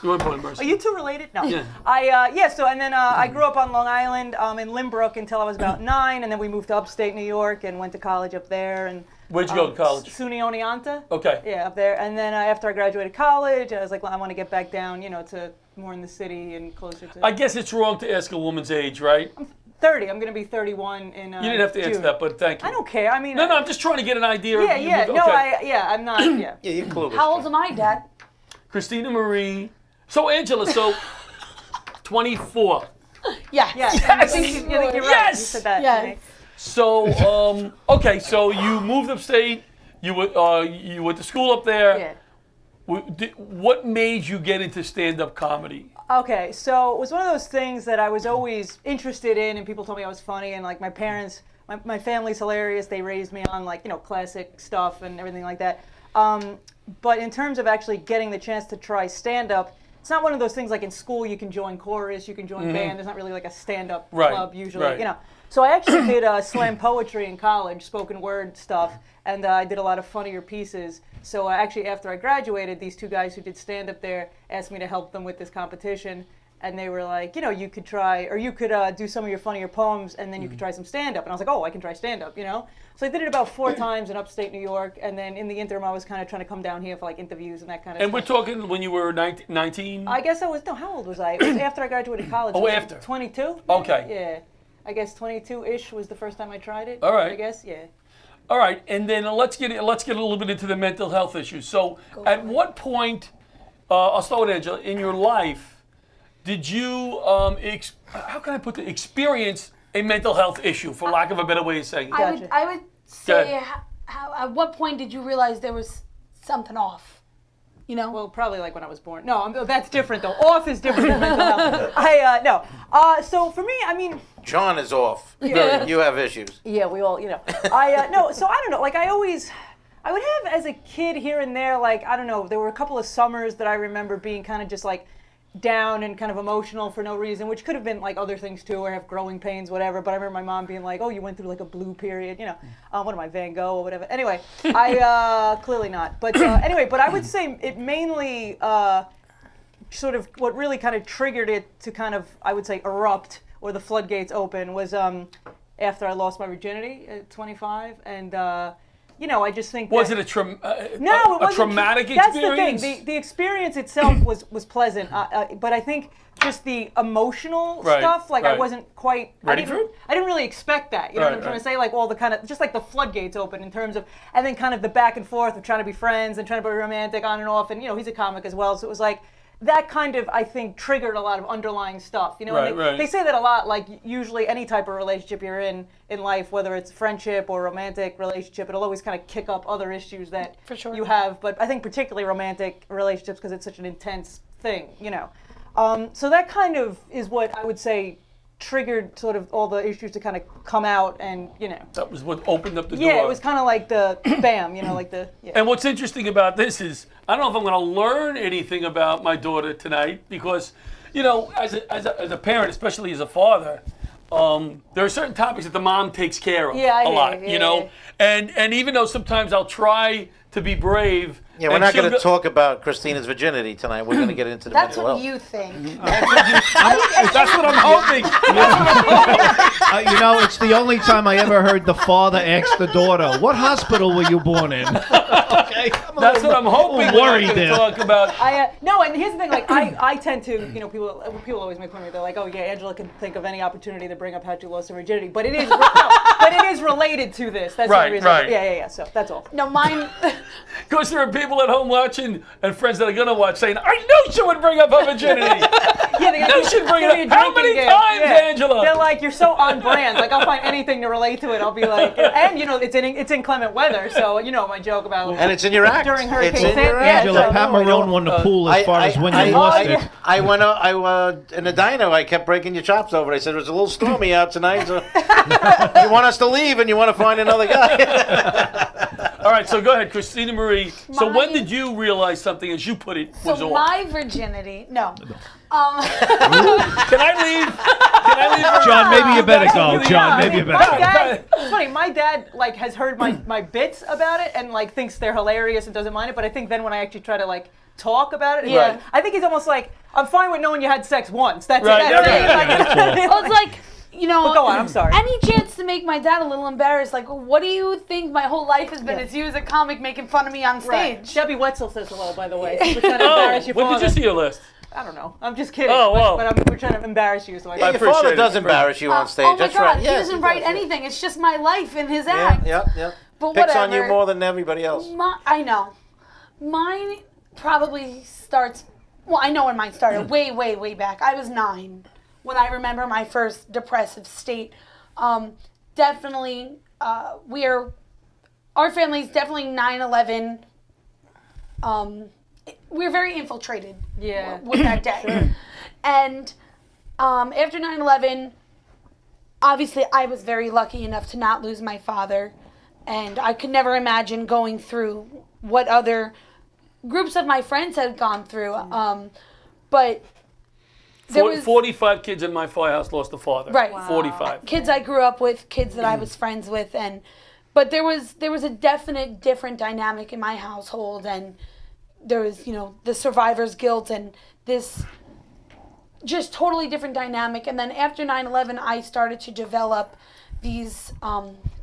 Speaker 2: You weren't born at Mercy.
Speaker 5: Are you two related? No.
Speaker 2: Yeah.
Speaker 5: So and then I grew up on Long Island in Lynbrook until I was about 9, and then we moved to upstate New York and went to college up there. And
Speaker 2: Where'd you go to college?
Speaker 5: SUNY Oneonta.
Speaker 2: Okay.
Speaker 5: Yeah, up there. And then after I graduated college, I was like, well, I want to get back down, to more in the city and closer to.
Speaker 2: I guess it's wrong to ask a woman's age, right?
Speaker 5: 30. I'm going to be 31 in.
Speaker 2: You didn't have to answer
Speaker 5: June.
Speaker 2: that, but thank you.
Speaker 5: I don't care. I mean.
Speaker 2: No, I'm just trying to get an idea
Speaker 5: Yeah,
Speaker 2: of you.
Speaker 5: yeah.
Speaker 2: Okay.
Speaker 5: No, I'm not. Yeah.
Speaker 4: Yeah, you're clueless.
Speaker 7: How old am I, Dad?
Speaker 2: Christina Marie. So, Angela, 24.
Speaker 7: Yes.
Speaker 5: Yes.
Speaker 2: Yes.
Speaker 5: I think you're right. You
Speaker 2: Yes.
Speaker 5: said that.
Speaker 7: Yes.
Speaker 5: to me.
Speaker 2: So, okay, so you moved upstate. You went to school up there.
Speaker 5: Yeah.
Speaker 2: What made you get into stand-up comedy?
Speaker 5: Okay, so it was one of those things that I was always interested in, and people told me I was funny, and like my parents, my family's hilarious. They raised me on like classic stuff and everything like that. But in terms of actually getting the chance to try stand-up, it's not one of those things like in school you can join chorus, you can join band. There's not really like a stand-up club usually,
Speaker 2: right.
Speaker 5: So I actually did slam poetry in college, spoken word stuff, and I did a lot of funnier pieces. So actually, after I graduated, these two guys who did stand-up there asked me to help them with this competition, and they were like, you could try, or you could do some of your funnier poems, and then you could try some stand-up. And I was like, oh, I can try stand-up, So I did it about 4 times in upstate New York, and then in the interim, I was kind of trying to come down here for like interviews and that kind of
Speaker 2: And
Speaker 5: stuff.
Speaker 2: we're talking when you were 19?
Speaker 5: I guess how old was I? It was after I graduated college.
Speaker 2: Oh,
Speaker 5: so like
Speaker 2: after.
Speaker 5: 22?
Speaker 2: Okay.
Speaker 5: Yeah. I guess 22-ish was the first time I tried it.
Speaker 2: All right.
Speaker 5: I guess, yeah.
Speaker 2: All right, and then let's get a little bit into the mental health issues. So, at what point, I'll start with Angela, in your life, did you, how can I put the experience a mental health issue, for lack of a better way of saying it?
Speaker 5: Gotcha.
Speaker 7: I would say, at what point did you realize there was something off?
Speaker 5: Well, probably like when I was born. No, that's different though. Off is different than mental health. No. So for me, I mean.
Speaker 4: John is off. You have issues.
Speaker 5: Yeah, we all, no. So I don't know. Like I would have as a kid here and there, like, I don't know, there were a couple of summers that I remember being kind of just like down and kind of emotional for no reason, which could have been like other things too, or have growing pains, whatever. But I remember my mom being like, oh, you went through like a blue period, what am I, Van Gogh or whatever. Anyway, I, clearly not. But anyway, but I would say it mainly, sort of what really kind of triggered it to kind of, I would say, erupt, or the floodgates open, was after I lost my virginity at 25. And, I just think
Speaker 2: Was
Speaker 5: that,
Speaker 2: it a
Speaker 5: no, it wasn't
Speaker 2: traumatic
Speaker 5: That's
Speaker 2: experience?
Speaker 5: the thing. The experience itself was pleasant, but I think just the emotional stuff, like I
Speaker 2: right.
Speaker 5: wasn't quite
Speaker 2: Ready for it?
Speaker 5: I didn't really expect that. You know what I'm trying to say? Like all the kind of, just like the floodgates open in terms of, and then kind of the back and forth of trying to be friends and trying to be romantic on and off. And he's a comic as well, so it was like that kind of, I think, triggered a lot of underlying stuff. And they say that a lot. Like usually any type of relationship you're in life, whether it's friendship or romantic relationship, it'll always kind of kick up other issues that
Speaker 7: For sure.
Speaker 5: you have. But I think particularly romantic relationships, because it's such an intense thing. So that kind of is what I would say triggered sort of all the issues to kind of come out, and
Speaker 2: That was what opened up the door.
Speaker 5: yeah, it was kind of like the bam, like the yeah.
Speaker 2: And what's interesting about this is, I don't know if I'm going to learn anything about my daughter tonight, because, as a parent, especially as a father, there are certain topics that the mom takes care of
Speaker 5: Yeah, I
Speaker 2: a
Speaker 5: hear
Speaker 2: lot,
Speaker 5: you. Yeah,
Speaker 2: And even though sometimes I'll try to be brave.
Speaker 4: Yeah, we're
Speaker 2: and
Speaker 4: not
Speaker 2: she'll
Speaker 4: going to
Speaker 2: go-
Speaker 4: talk about Christina's virginity tonight. We're going to get into the
Speaker 7: That's
Speaker 4: mental
Speaker 7: what
Speaker 4: health.
Speaker 7: you think.
Speaker 2: That's what I'm hoping.
Speaker 6: It's the only time I ever heard the father ask the daughter, "What hospital were you born in?" Okay,
Speaker 2: That's what I'm hoping.
Speaker 6: little worried
Speaker 2: we're
Speaker 6: there.
Speaker 2: not gonna talk about.
Speaker 5: No, and here's the thing. Like I tend to, people always make fun of me. They're like, "Oh yeah, Angela can think of any opportunity to bring up how she lost her virginity," but it is, but it is related to this. That's
Speaker 2: Right,
Speaker 5: the reason.
Speaker 2: right.
Speaker 5: Yeah. So that's all.
Speaker 7: No, mine.
Speaker 2: Because there are people at home watching and friends that are gonna watch saying, "I knew she would bring up her virginity."
Speaker 5: Yeah, they
Speaker 2: No, she'd bring it up. How many times, Angela?
Speaker 5: They're like, you're so on brand. Like, I'll find anything to relate to it. I'll be like, and it's inclement weather, so my joke about.
Speaker 4: And it's in your act.
Speaker 5: During Hurricane
Speaker 4: It's in
Speaker 5: Sandy,
Speaker 4: your
Speaker 5: yeah,
Speaker 4: act.
Speaker 6: Angela, Pat Marone won the pool as far as when you lost it.
Speaker 4: I went in the diner. I kept breaking your chops over it. I said it was a little stormy out tonight. So you want us to leave, and you want to find another guy.
Speaker 2: All right, so go ahead, Christina Marie. So when
Speaker 7: My-
Speaker 2: did you realize something, as you put it, was
Speaker 7: So
Speaker 2: off?
Speaker 7: my virginity. No.
Speaker 2: Can I leave?
Speaker 6: John, maybe you better go.
Speaker 2: Yeah.
Speaker 6: John, maybe you
Speaker 5: My
Speaker 6: better go.
Speaker 5: dad, it's funny, my dad has heard my bits about it and thinks they're hilarious and doesn't mind it, but I think then when I actually try to talk about it,
Speaker 7: Yeah.
Speaker 5: I think he's almost like, I'm fine with knowing you had sex once. That's
Speaker 2: Right,
Speaker 5: it. That's
Speaker 2: yeah,
Speaker 5: it.
Speaker 2: yeah,
Speaker 7: Well, it's like,
Speaker 5: But go on, I'm sorry.
Speaker 7: Any chance to make my dad a little embarrassed? Like, what do you think my whole life has been?
Speaker 5: Yeah.
Speaker 7: It's you as a comic making fun of me on
Speaker 5: Right.
Speaker 7: stage.
Speaker 5: Debbie Wetzel says hello, by the way. We're trying to
Speaker 2: Oh,
Speaker 5: embarrass your
Speaker 2: when
Speaker 5: father.
Speaker 2: did you see your list?
Speaker 5: I don't know. I'm just kidding.
Speaker 2: Oh, well.
Speaker 5: But we're trying to embarrass you, so I
Speaker 4: Yeah, your
Speaker 2: appreciate
Speaker 4: father
Speaker 2: it.
Speaker 4: does embarrass you on stage.
Speaker 7: Oh my
Speaker 4: That's
Speaker 7: God,
Speaker 4: right.
Speaker 7: he
Speaker 4: Yes,
Speaker 7: doesn't
Speaker 4: he
Speaker 7: write
Speaker 4: does, yeah.
Speaker 7: anything. It's just my life in his
Speaker 4: Yeah,
Speaker 7: act.
Speaker 4: yeah.
Speaker 7: But
Speaker 4: Picks on you
Speaker 7: whatever.
Speaker 4: more than everybody else.
Speaker 7: I know. Mine probably starts. Well, I know when mine started. Way, way, way back. I was 9 when I remember my first depressive state. Definitely, our family's definitely 9/11. We're very infiltrated
Speaker 5: Yeah.
Speaker 7: with that day. And after 9/11, obviously I was very lucky enough to not lose my father. And I could never imagine going through what other groups of my friends had gone through. But there was
Speaker 2: 45 kids in my firehouse lost a father.
Speaker 7: Right. Wow.
Speaker 2: 45.
Speaker 7: kids I grew up with, kids that I was friends with, but there was a definite different dynamic in my household, and there was the survivor's guilt and this just totally different dynamic. And then after 9/11, I started to develop these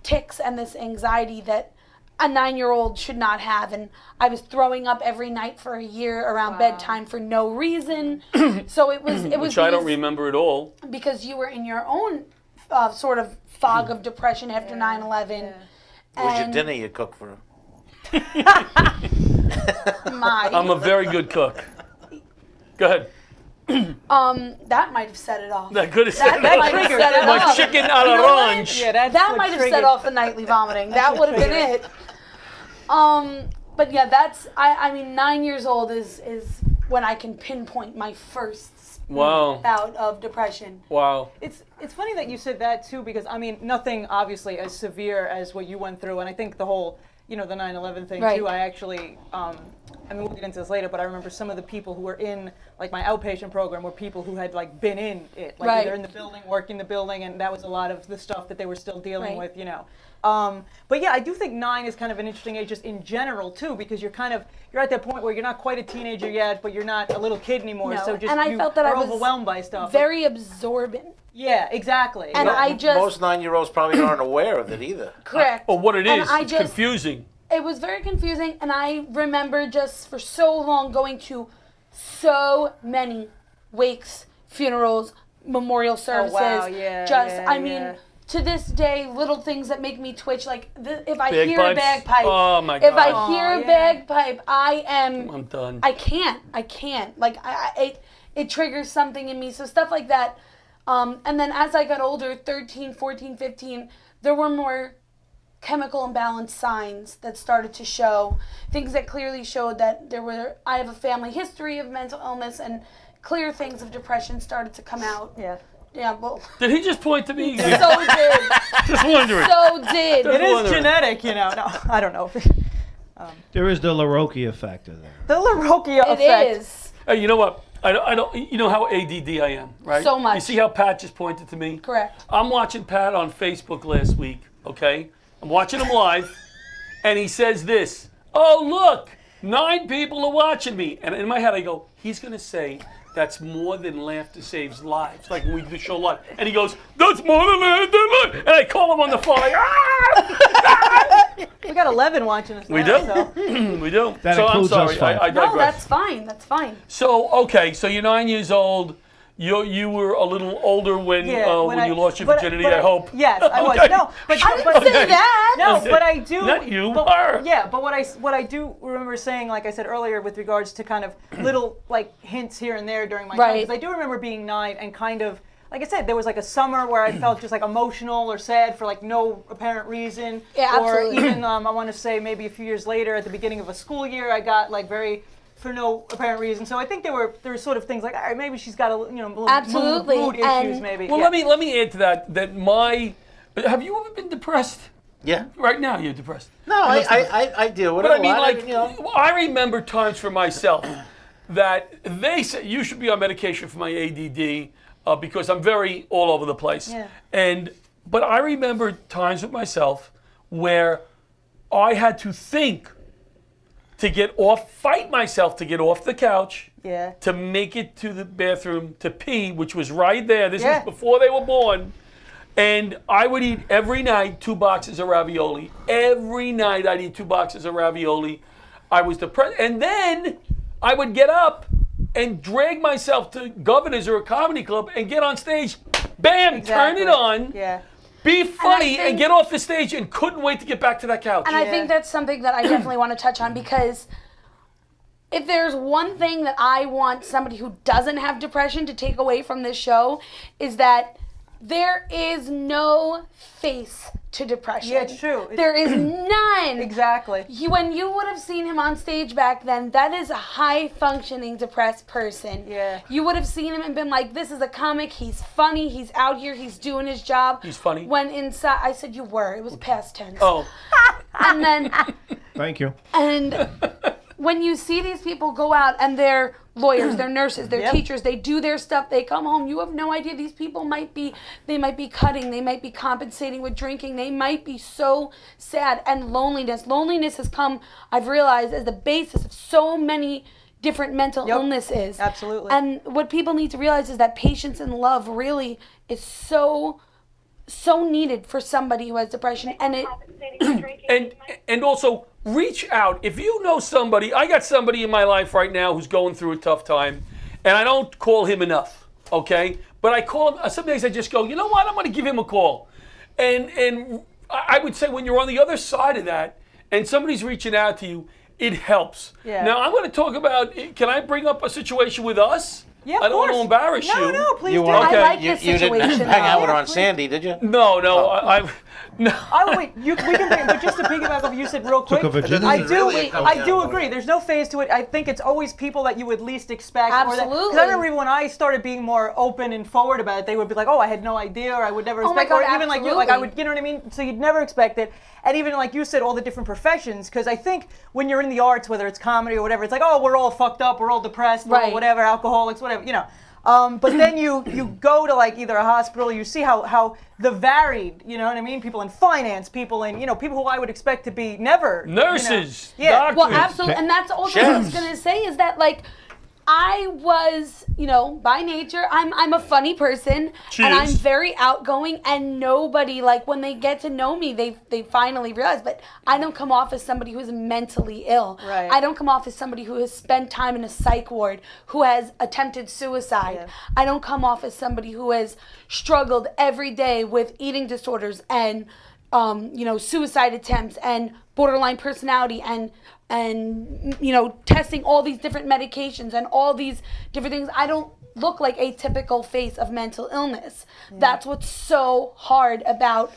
Speaker 7: tics and this anxiety that a 9-year-old should not have, and I was throwing up every night for a year around bedtime for no reason. So it was
Speaker 2: Which I don't remember at all.
Speaker 7: because you were in your own sort of fog of depression after 9/11.
Speaker 4: What's your
Speaker 7: And
Speaker 4: dinner you cook for him?
Speaker 2: I'm a very good cook. Go ahead.
Speaker 7: that might have set it off.
Speaker 2: That could have
Speaker 7: That
Speaker 2: said
Speaker 7: might have set it
Speaker 2: my
Speaker 7: off.
Speaker 2: chicken à l'orange.
Speaker 5: Yeah, that's
Speaker 7: That
Speaker 5: what
Speaker 7: might have
Speaker 5: triggered-
Speaker 7: set off the nightly vomiting. That would have been it. But yeah, that's I mean 9 years old is when I can pinpoint my first
Speaker 2: Wow.
Speaker 7: bout of depression.
Speaker 2: Wow.
Speaker 5: It's funny that you said that too, because I mean nothing obviously as severe as what you went through, and I think the whole the 9/11 thing
Speaker 7: Right.
Speaker 5: too. I actually I mean we'll get into this later, but I remember some of the people who were in like my outpatient program were people who had like been in it, like
Speaker 7: Right.
Speaker 5: either in the building, working the building, and that was a lot of the stuff that they were still dealing
Speaker 7: Right.
Speaker 5: with, But yeah, I do think 9 is kind of an interesting age just in general too, because you're at that point where you're not quite a teenager yet, but you're not a little kid anymore.
Speaker 7: No,
Speaker 5: So just
Speaker 7: and I
Speaker 5: you
Speaker 7: felt that I
Speaker 5: are
Speaker 7: was
Speaker 5: overwhelmed by stuff.
Speaker 7: Very absorbent.
Speaker 5: Yeah, exactly.
Speaker 7: And I just
Speaker 4: Most 9-year-olds probably aren't aware of it either.
Speaker 7: correct.
Speaker 2: But what it
Speaker 7: And
Speaker 2: is,
Speaker 7: I
Speaker 2: it's
Speaker 7: just-
Speaker 2: confusing.
Speaker 7: It was very confusing, and I remember just for so long going to so many wakes, funerals, memorial services.
Speaker 5: wow, yeah,
Speaker 7: Just,
Speaker 5: yeah,
Speaker 7: I mean,
Speaker 5: yeah.
Speaker 7: to this day, little things that make me twitch. Like if I hear a
Speaker 2: Bagpipes?
Speaker 7: bagpipe,
Speaker 2: Oh, my
Speaker 7: if I
Speaker 2: God.
Speaker 7: hear
Speaker 5: Aw,
Speaker 7: a
Speaker 5: yeah.
Speaker 7: bagpipe, I'm
Speaker 2: I'm done.
Speaker 7: I can't. Like it triggers something in me. So stuff like that. And then as I got older, 13, 14, 15, there were more chemical imbalance signs that started to show, things that clearly showed that I have a family history of mental illness, and clear things of depression started to come out.
Speaker 5: Yeah.
Speaker 7: Yeah, well,
Speaker 2: Did he just point to me?
Speaker 7: so did.
Speaker 2: Just wondering.
Speaker 7: So did.
Speaker 5: It is
Speaker 2: wondering.
Speaker 5: genetic, No, I don't know.
Speaker 6: There is the LaRocchia factor there.
Speaker 5: The LaRocchia
Speaker 7: It
Speaker 5: effect.
Speaker 7: is.
Speaker 2: Hey, you know what? I don't. You know how ADD I am, right?
Speaker 7: So much.
Speaker 2: You see how Pat just pointed to me?
Speaker 7: Correct.
Speaker 2: I'm watching Pat on Facebook last week. Okay, I'm watching him live, and he says this. Oh look, 9 people are watching me, and in my head I go, he's gonna say that's more than Laughter Saves Lives, like when we do the show live. And he goes, that's more than Laughter Lives. And I call him on the phone, like, ah!
Speaker 5: We got 11 watching us.
Speaker 2: We
Speaker 5: now,
Speaker 2: do.
Speaker 5: So.
Speaker 2: We do.
Speaker 6: That
Speaker 2: so I'm
Speaker 6: includes us
Speaker 2: sorry,
Speaker 6: five.
Speaker 2: I
Speaker 7: No,
Speaker 2: digress.
Speaker 7: that's fine. That's fine.
Speaker 2: So okay, so you're 9 years old. You were a little older when you lost your virginity. I hope.
Speaker 5: Yes, I was.
Speaker 2: Okay.
Speaker 5: No, but
Speaker 7: I didn't say that.
Speaker 5: No,
Speaker 2: Okay.
Speaker 5: but I do.
Speaker 2: Not you,
Speaker 5: but,
Speaker 2: her.
Speaker 5: Yeah, but what I do remember saying, like I said earlier, with regards to kind of little like hints here and there during my time,
Speaker 7: Right.
Speaker 5: because I do remember being 9 and kind of. Like I said, there was like a summer where I felt just like emotional or sad for like no apparent reason.
Speaker 7: Yeah,
Speaker 5: or
Speaker 7: absolutely.
Speaker 5: even I want to say maybe a few years later at the beginning of a school year, I got like very for no apparent reason. So I think there were sort of things like, all right, maybe she's got a little
Speaker 7: Absolutely,
Speaker 5: mood issues
Speaker 7: and-
Speaker 5: maybe.
Speaker 2: Well,
Speaker 5: Yeah.
Speaker 2: let me add to that. Have you ever been depressed?
Speaker 4: Yeah.
Speaker 2: Right now, you're depressed.
Speaker 4: No, I deal with
Speaker 2: But
Speaker 4: it
Speaker 2: I
Speaker 4: a
Speaker 2: mean,
Speaker 4: lot.
Speaker 2: like, I remember times for myself that they said you should be on medication for my ADD because I'm very all over the place.
Speaker 5: Yeah.
Speaker 2: But I remember times with myself where I had to think fight myself to get off the couch,
Speaker 5: Yeah.
Speaker 2: to make it to the bathroom to pee, which was right there. This
Speaker 5: Yeah.
Speaker 2: was before they were born. And I would eat every night 2 boxes of ravioli. Every night I'd eat 2 boxes of ravioli. I was depressed. And then I would get up and drag myself to Governor's or a comedy club and get on stage. Bam, turn it on,
Speaker 5: Yeah.
Speaker 2: be funny, and
Speaker 7: think-
Speaker 2: get off the stage and couldn't wait to get back to that couch.
Speaker 7: And I
Speaker 5: Yeah.
Speaker 7: think that's something that I definitely want to touch on, because if there's one thing that I want somebody who doesn't have depression to take away from this show, is that there is no face to depression.
Speaker 5: Yeah, it's true.
Speaker 7: There is none.
Speaker 5: Exactly.
Speaker 7: When you would have seen him on stage back then, that is a high-functioning depressed person.
Speaker 5: Yeah.
Speaker 7: You would have seen him and been like, this is a comic, he's funny, he's out here, he's doing his job.
Speaker 2: He's funny.
Speaker 7: When inside, I said you were, it was past tense.
Speaker 2: Oh,
Speaker 7: And then,
Speaker 6: Thank you.
Speaker 7: and when you see these people go out and they're lawyers, they're nurses, they're
Speaker 5: Yep.
Speaker 7: teachers, they do their stuff, they come home, you have no idea, these people might be cutting, they might be compensating with drinking, they might be so sad. And loneliness has come, I've realized, as the basis of so many different mental
Speaker 5: Yep.
Speaker 7: illnesses.
Speaker 5: Absolutely.
Speaker 7: And what people need to realize is that patience and love really is so needed for somebody who has depression. And it
Speaker 2: and also reach out. If you know somebody, I got somebody in my life right now who's going through a tough time, and I don't call him enough, okay? But I call him, some days I just go, you know what, I'm going to give him a call. And I would say when you're on the other side of that, and somebody's reaching out to you, it helps.
Speaker 5: Yeah.
Speaker 2: Now, I'm going to talk about, can I bring up a situation with us?
Speaker 5: Yeah, of
Speaker 2: I don't want to
Speaker 5: course.
Speaker 2: embarrass you.
Speaker 5: No, please
Speaker 4: You
Speaker 5: do.
Speaker 4: want-
Speaker 2: Okay.
Speaker 7: I like
Speaker 4: You,
Speaker 7: this
Speaker 4: you didn't
Speaker 7: situation.
Speaker 4: hang out with her
Speaker 5: Yeah,
Speaker 4: on
Speaker 5: please.
Speaker 4: Sandy, did you?
Speaker 2: No, no.
Speaker 5: Oh wait, we can bring, but just to piggyback off you said real quick,
Speaker 6: Took a virginity.
Speaker 5: I do,
Speaker 4: Really come
Speaker 5: I
Speaker 4: down
Speaker 5: do
Speaker 4: to
Speaker 5: agree. There's no phase to it. I think it's always people that you would least expect.
Speaker 7: Absolutely.
Speaker 5: Because I remember even when I started being more open and forward about it, they would be like, "Oh, I had no idea," or "I would never
Speaker 7: Oh my
Speaker 5: expect," or
Speaker 7: God,
Speaker 5: even like you, like I
Speaker 7: absolutely.
Speaker 5: would, you know what I mean? So you'd never expect it. And even like you said, all the different professions. Because I think when you're in the arts, whether it's comedy or whatever, it's like, "Oh, we're all fucked up, we're all depressed, we're all
Speaker 7: Right.
Speaker 5: whatever, alcoholics, whatever," you know. But then you go to like either a hospital, you see how the varied, you know what I mean? People in finance, people in, people who I would expect to be never.
Speaker 2: Nurses,
Speaker 5: Yeah.
Speaker 2: doctors.
Speaker 7: Well, absolutely, and that's also what I was
Speaker 4: Chefs.
Speaker 7: gonna say is that like I was, by nature, I'm a funny person, and I'm
Speaker 2: Cheers.
Speaker 7: very outgoing, and nobody like when they get to know me, they finally realize. But I don't come off as somebody who is mentally ill.
Speaker 5: Right.
Speaker 7: I don't come off as somebody who has spent time in a psych ward, who has attempted suicide.
Speaker 5: Yeah.
Speaker 7: I don't come off as somebody who has struggled every day with eating disorders and suicide attempts and borderline personality and testing all these different medications and all these different things. I don't look like a typical face of mental illness. That's what's so hard about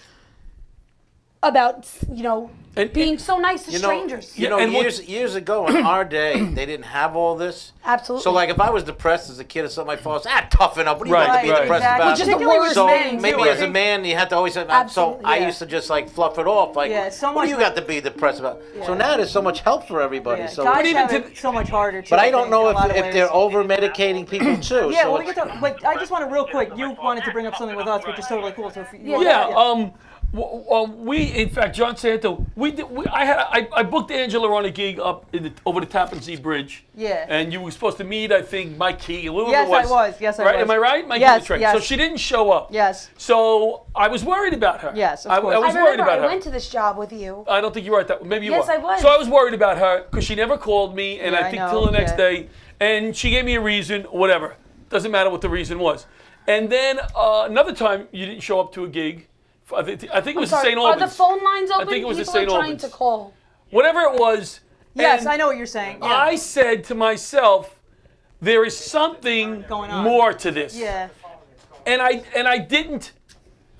Speaker 2: And-
Speaker 7: being so nice to
Speaker 4: You know,
Speaker 7: strangers.
Speaker 4: you know,
Speaker 2: and what-
Speaker 4: years ago in our day, they didn't have all this.
Speaker 7: Absolutely.
Speaker 4: So, like, if I was depressed as a kid or something, my father said, toughen up. What are you
Speaker 2: Right,
Speaker 4: got to be
Speaker 2: right.
Speaker 4: depressed
Speaker 5: Exactly.
Speaker 4: about?
Speaker 7: Which is the
Speaker 5: Particularly with
Speaker 7: worst
Speaker 4: So
Speaker 5: men,
Speaker 4: maybe
Speaker 5: too, I
Speaker 4: as a
Speaker 5: think.
Speaker 4: man, you have to always say, so
Speaker 7: Absolutely,
Speaker 4: I
Speaker 5: yeah.
Speaker 4: used to just like fluff it off. Like,
Speaker 5: Yeah, so
Speaker 4: what do
Speaker 5: much
Speaker 4: you got to be depressed about? So now there's so much help for everybody.
Speaker 5: Yeah,
Speaker 4: So,
Speaker 5: guys
Speaker 2: even
Speaker 5: have
Speaker 2: to-
Speaker 5: it so much harder. Too,
Speaker 4: but I
Speaker 5: think,
Speaker 4: don't know
Speaker 5: in a lot of
Speaker 4: if
Speaker 5: ways.
Speaker 4: they're over medicating people too.
Speaker 5: Yeah,
Speaker 4: so
Speaker 5: well, we
Speaker 4: it's-
Speaker 5: get to, but I just want to real quick. You wanted to bring up something with us, which is totally cool. So if you
Speaker 2: Yeah, we, in fact, John Santo, I booked Angela on a gig up over the Tappan Zee Bridge.
Speaker 5: Yeah.
Speaker 2: And you were supposed to meet, I think, Mike Key, whoever
Speaker 5: Yes,
Speaker 2: it was.
Speaker 5: I was. Yes, I
Speaker 2: right?
Speaker 5: was.
Speaker 2: Am I right? Mike
Speaker 5: Yes,
Speaker 2: Key was right.
Speaker 5: yes.
Speaker 2: So she didn't show up.
Speaker 5: Yes.
Speaker 2: So I was worried about her.
Speaker 5: Yes, of
Speaker 2: I
Speaker 5: course.
Speaker 2: was
Speaker 7: I
Speaker 2: worried
Speaker 7: remember
Speaker 2: about
Speaker 7: I
Speaker 2: her.
Speaker 7: went to this job with you.
Speaker 2: I don't think you were at that. Maybe you
Speaker 7: Yes,
Speaker 2: were.
Speaker 7: I was.
Speaker 2: So I was worried about her because she never called me, and
Speaker 5: Yeah,
Speaker 2: I
Speaker 5: I
Speaker 2: think
Speaker 5: know,
Speaker 2: till the next
Speaker 5: yeah.
Speaker 2: day, and she gave me a reason, whatever. Doesn't matter what the reason was. And then another time you didn't show up to a gig. I think it was
Speaker 7: Sorry,
Speaker 2: St.
Speaker 7: are
Speaker 2: Albans.
Speaker 7: the phone lines open?
Speaker 2: think it was at
Speaker 7: People
Speaker 2: St.
Speaker 7: are trying
Speaker 2: Albans.
Speaker 7: to call.
Speaker 2: Whatever it was.
Speaker 5: Yes,
Speaker 2: and
Speaker 5: I know what you're saying. Yeah.
Speaker 2: I said to myself, there is something
Speaker 5: Going on.
Speaker 2: more to this.
Speaker 5: Yeah.
Speaker 2: And I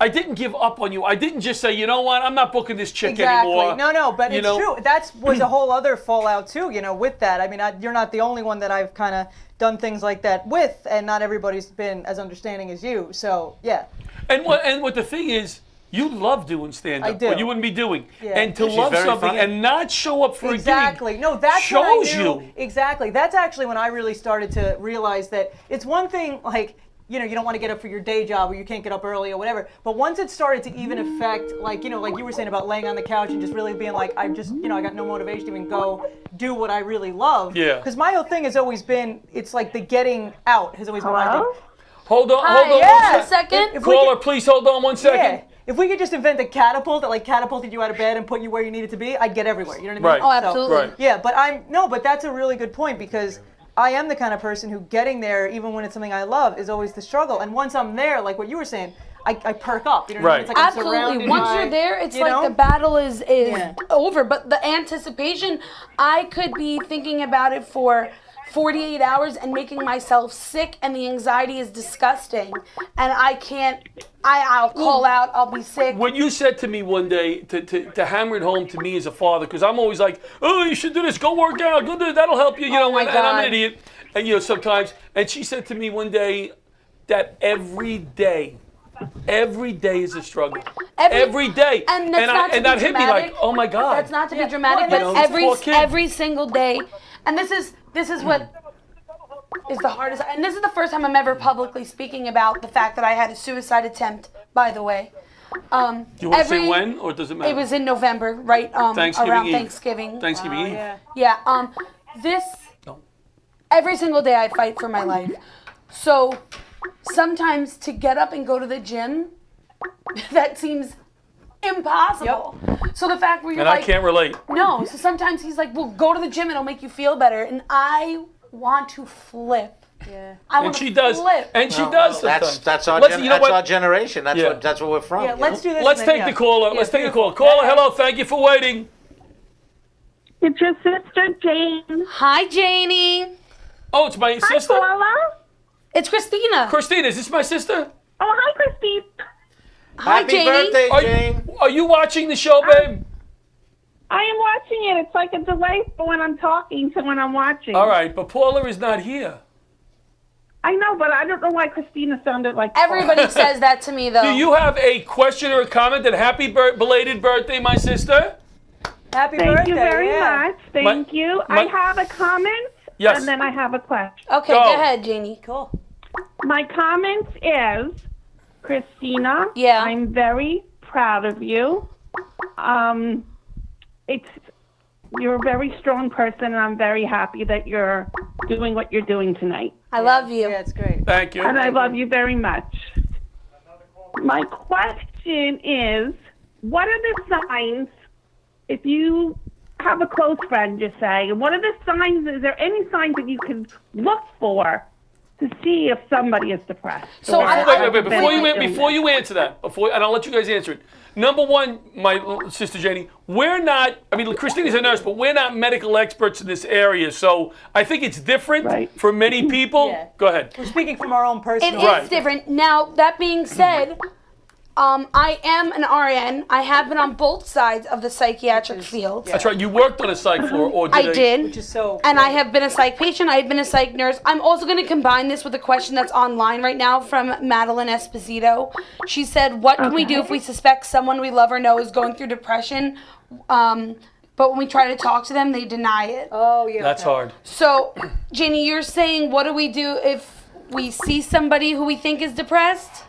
Speaker 2: didn't give up on you. I didn't just say, you know what, I'm not booking this chick
Speaker 5: Exactly.
Speaker 2: anymore.
Speaker 5: No, but
Speaker 2: You
Speaker 5: it's
Speaker 2: know?
Speaker 5: true. That was a whole other fallout too. With that. I mean, you're not the only one that I've kind of done things like that with, and not everybody's been as understanding as you. So yeah.
Speaker 2: And what the thing is, you love doing stand-up.
Speaker 5: I do.
Speaker 2: What you wouldn't be doing.
Speaker 5: Yeah.
Speaker 2: And to
Speaker 4: She's
Speaker 2: love
Speaker 4: very
Speaker 2: something
Speaker 4: funny.
Speaker 2: and not show up for
Speaker 5: Exactly.
Speaker 2: a gig
Speaker 5: No, that's when I
Speaker 2: shows
Speaker 5: knew,
Speaker 2: you.
Speaker 5: Exactly. That's actually when I really started to realize that it's one thing, like, you don't want to get up for your day job or you can't get up early or whatever. But once it started to even affect, like you were saying about laying on the couch and just really being like, I got no motivation to even go do what I really love.
Speaker 2: Yeah.
Speaker 5: Because my whole thing has always been, it's like the getting out has always been my thing.
Speaker 2: Hold on,
Speaker 7: Hi,
Speaker 2: hold on
Speaker 5: yeah.
Speaker 2: one
Speaker 7: a second.
Speaker 5: If we
Speaker 2: Caller,
Speaker 5: could-
Speaker 2: please hold on 1 second.
Speaker 5: Yeah. If we could just invent a catapult that like catapulted you out of bed and put you where you needed to be, I'd get everywhere. You know what I mean?
Speaker 2: Right.
Speaker 7: Oh, absolutely.
Speaker 2: Right.
Speaker 5: Yeah, but that's a really good point because I am the kind of person who getting there, even when it's something I love, is always the struggle. And once I'm there, like what you were saying, I perk up. You know what I mean?
Speaker 2: Right.
Speaker 5: It's like I'm
Speaker 7: Absolutely.
Speaker 5: surrounded
Speaker 7: Once
Speaker 5: by,
Speaker 7: you're there, it's
Speaker 5: you
Speaker 7: like
Speaker 5: know?
Speaker 7: the battle is
Speaker 5: Yeah.
Speaker 7: over. But the anticipation, I could be thinking about it for 48 hours and making myself sick, and the anxiety is disgusting. And I can't. I'll call out. I'll be sick.
Speaker 2: What you said to me one day to hammer it home to me as a father, because I'm always like, oh, you should do this, go work out, go do that'll help you,
Speaker 7: Oh my
Speaker 2: and I'm
Speaker 7: God.
Speaker 2: an idiot, and sometimes. And she said to me one day that every day is a struggle. Every day.
Speaker 7: And that's not to be
Speaker 2: that hit me like,
Speaker 7: dramatic.
Speaker 2: oh my God.
Speaker 7: That's not to
Speaker 5: Yeah.
Speaker 7: be dramatic,
Speaker 5: Well,
Speaker 7: but
Speaker 2: you know, this poor kid.
Speaker 7: every single day. And this is what is the hardest. And this is the first time I'm ever publicly speaking about the fact that I had a suicide attempt. By the way,
Speaker 2: Do you want to say
Speaker 7: every-
Speaker 2: when, or does it matter?
Speaker 7: it was in November, right?
Speaker 2: Thanksgiving
Speaker 7: Around
Speaker 2: Eve.
Speaker 7: Thanksgiving.
Speaker 2: Thanksgiving Eve.
Speaker 5: Yeah.
Speaker 7: Yeah. This
Speaker 2: No.
Speaker 7: every single day I fight for my life. So sometimes to get up and go to the gym, that seems impossible. So the fact where you're
Speaker 2: And I
Speaker 7: like,
Speaker 2: can't relate.
Speaker 7: no. So sometimes he's like, well, go to the gym, it'll make you feel better, and I want to flip.
Speaker 5: Yeah.
Speaker 7: I
Speaker 2: And
Speaker 7: want
Speaker 2: she
Speaker 7: to
Speaker 2: does.
Speaker 7: flip.
Speaker 2: And she does
Speaker 4: That's
Speaker 2: sometimes.
Speaker 4: that's our
Speaker 2: Let's- you know
Speaker 4: that's
Speaker 2: what?
Speaker 4: our generation. That's
Speaker 2: Yeah.
Speaker 4: that's where we're from.
Speaker 5: Yeah,
Speaker 4: you
Speaker 5: let's
Speaker 4: know?
Speaker 5: do this.
Speaker 2: Let's
Speaker 5: and then-
Speaker 2: take
Speaker 5: yeah.
Speaker 2: the caller.
Speaker 5: Yeah,
Speaker 2: Let's take the
Speaker 5: beautiful.
Speaker 2: caller. Caller, hello. Thank you for waiting.
Speaker 8: It's your sister Jane.
Speaker 7: Hi, Janie.
Speaker 2: Oh, it's my sister.
Speaker 8: Paula.
Speaker 7: It's Christina.
Speaker 2: Christina, is this my sister?
Speaker 8: Oh, hi, Christine.
Speaker 7: Hi,
Speaker 4: Happy
Speaker 7: Janie.
Speaker 4: birthday,
Speaker 2: Are
Speaker 4: Jane.
Speaker 2: are you watching the show, babe?
Speaker 8: I am watching it. It's like a delay for when I'm talking to when I'm watching.
Speaker 2: All right, but Paula is not here.
Speaker 8: I know, but I don't know why Christina sounded like
Speaker 7: Everybody says that to me, though.
Speaker 2: Do you have a question or a comment? That happy belated birthday, my sister.
Speaker 5: Happy
Speaker 8: Thank
Speaker 5: birthday.
Speaker 8: you very
Speaker 5: yeah.
Speaker 8: much. Thank you.
Speaker 2: my-
Speaker 8: I have a comment,
Speaker 2: Yes.
Speaker 8: and then I have a question.
Speaker 7: Okay,
Speaker 2: Go.
Speaker 7: go ahead, Janie.
Speaker 5: Cool.
Speaker 8: My comment is, Christina,
Speaker 7: Yeah.
Speaker 8: I'm very proud of you. You're a very strong person, and I'm very happy that you're doing what you're doing tonight.
Speaker 7: I love you.
Speaker 5: Yeah, it's great.
Speaker 2: Thank you.
Speaker 8: And I love you very much. My question is, what are the signs, if you have a close friend, just say, what are the signs, is there any signs that you can look for to see if somebody is depressed?
Speaker 7: So
Speaker 8: or
Speaker 7: I-
Speaker 8: has
Speaker 2: Wait,
Speaker 8: been
Speaker 2: before you
Speaker 8: illness?
Speaker 2: before you answer that, and I'll let you guys answer it. Number one, my sister Janie, we're not. I mean, Christina's a nurse, but we're not medical experts in this area. So I think it's different
Speaker 8: Right.
Speaker 2: for many people.
Speaker 5: Yeah.
Speaker 2: Go ahead.
Speaker 5: We're speaking from our own
Speaker 7: It
Speaker 5: personal.
Speaker 7: is
Speaker 2: Right.
Speaker 7: different. Now, that being said, I am an RN. I have been on both sides of the psychiatric field.
Speaker 2: That's right. You worked on a psych floor, or did
Speaker 7: I
Speaker 2: they-
Speaker 7: did.
Speaker 5: Which is so.
Speaker 7: And I have been a psych patient. I have been a psych nurse. I'm also going to combine this with a question that's online right now from Madeline Esposito. She said, what can we do if we suspect someone we love or know is going through depression, but when we try to talk to them, they deny it?
Speaker 5: Oh yeah.
Speaker 2: That's
Speaker 5: okay.
Speaker 2: hard.
Speaker 7: So, Janie, you're saying, what do we do if we see somebody who we think is depressed?